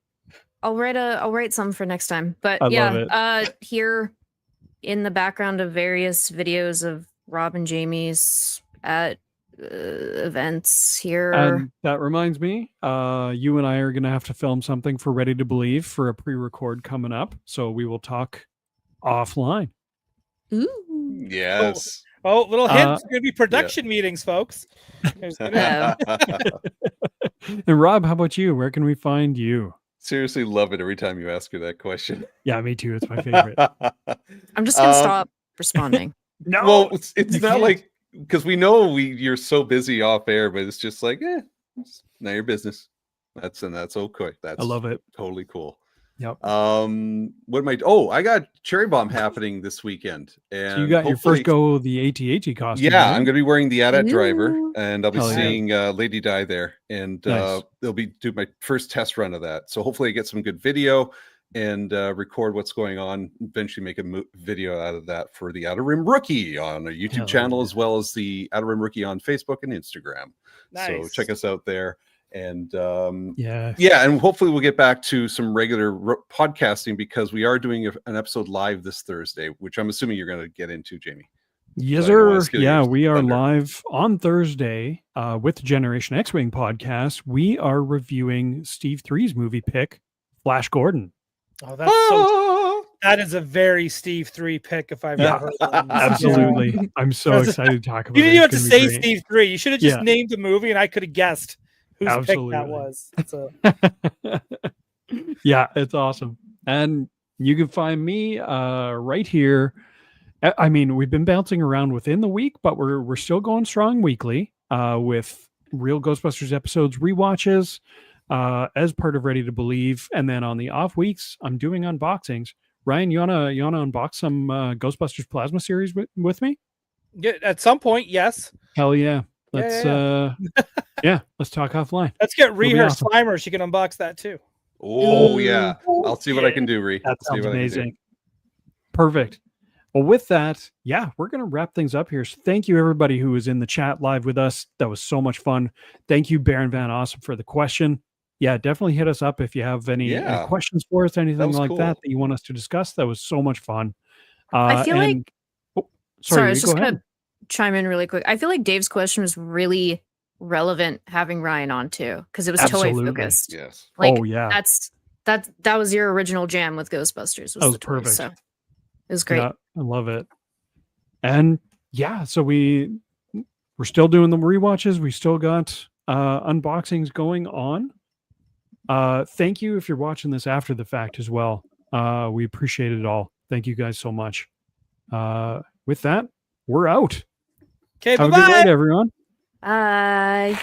I'll write some for next time. But I yeah, love it. here in the background of various videos of Rob and Jamie's at events here. And that reminds me, you and I are going to have to film something for Ready to Believe for a pre-record coming up. So we will talk offline. Ooh. Yes. Oh, little hint. Uh, It's going to be production meetings, folks. There's gonna- And Rob, how about you? Where can we find you? Seriously, love it every time you ask her that question. Yeah, me too. It's my favorite. I'm just gonna Um, stop responding. No. Well, it's you not can't. like because we know you're so busy off air, but it's just like, it's none of your business. That's okay. That's I love it. totally cool. Yep. What am I? Oh, I got Cherry Bomb happening this weekend, and So you got your hopefully- first go of the AT-AT costume. Yeah, right? I'm going to be wearing the AT-AT driver, Ooh. and I'll be Hell yeah. seeing Lady Di there, and Nice. they'll be do my first test run of that. So hopefully I get some good video and record what's going on. Eventually make a video out of that for the Outer Rim Rookie on a YouTube Hell channel, yeah. as well as the Outer Rim Rookie on Facebook and Instagram. So Nice. check us out there. And Yeah. yeah, and hopefully we'll get back to some regular podcasting because we are doing an episode live this Thursday, which I'm assuming you're going to get into, Jamie. Yes, So I don't wanna sir. steal Yeah, your we are thunder. live on Thursday with the Generation X-Wing podcast. We are reviewing Steve 3's movie pick, Flash Gordon. Oh, that's so. That is a very Steve 3 pick if I've Yeah. ever heard one. Absolutely. I'm so That's- excited to talk about You it. didn't even It's have to gonna be say great. Steve 3. You should have just Yeah. named the movie, and I could have guessed whose pick that Absolutely. was. So, Yeah, it's awesome. And you can find me right here. I mean, we've been bouncing around within the week, but we're still going strong weekly with real Ghostbusters episodes, rewatches, as part of Ready to Believe. And then on the off weeks, I'm doing unboxings. Ryan, you wanna unbox some Ghostbusters plasma series with me? yeah, at some point, yes. Hell yeah. Let's Yeah, yeah, let's talk offline. Let's get be Reher awesome. Slimer. She can unbox that too. Oh yeah, Ooh, I'll see what I yeah. can do, Ree. That See sounds what I can do. amazing. Perfect. Well, with that, yeah, we're going to wrap things up here. So thank you, everybody who was in the chat live with us. That was so much fun. Thank you, Baron Van Awesome, for the question. Yeah, definitely hit us up if you have any Yeah. questions for us, anything was like cool. that you want us to discuss. That was so much fun. I feel like- and- oh, Sorry, I Ree, was go just ahead. gonna chime in really quick. I feel like Dave's question was really relevant having Ryan on too, because it was toy Absolutely. focused. Yes. Like Oh, yeah. that was your original jam with Ghostbusters. That was the toys, perfect. so it was great. Yeah, I love it. And yeah, so we're still doing the rewatches. We still got unboxings going on. Thank you if you're watching this after the fact as well. We appreciate it all. Thank you guys so much. With that, we're out. Okay, Have bye a good bye. night, everyone. Bye.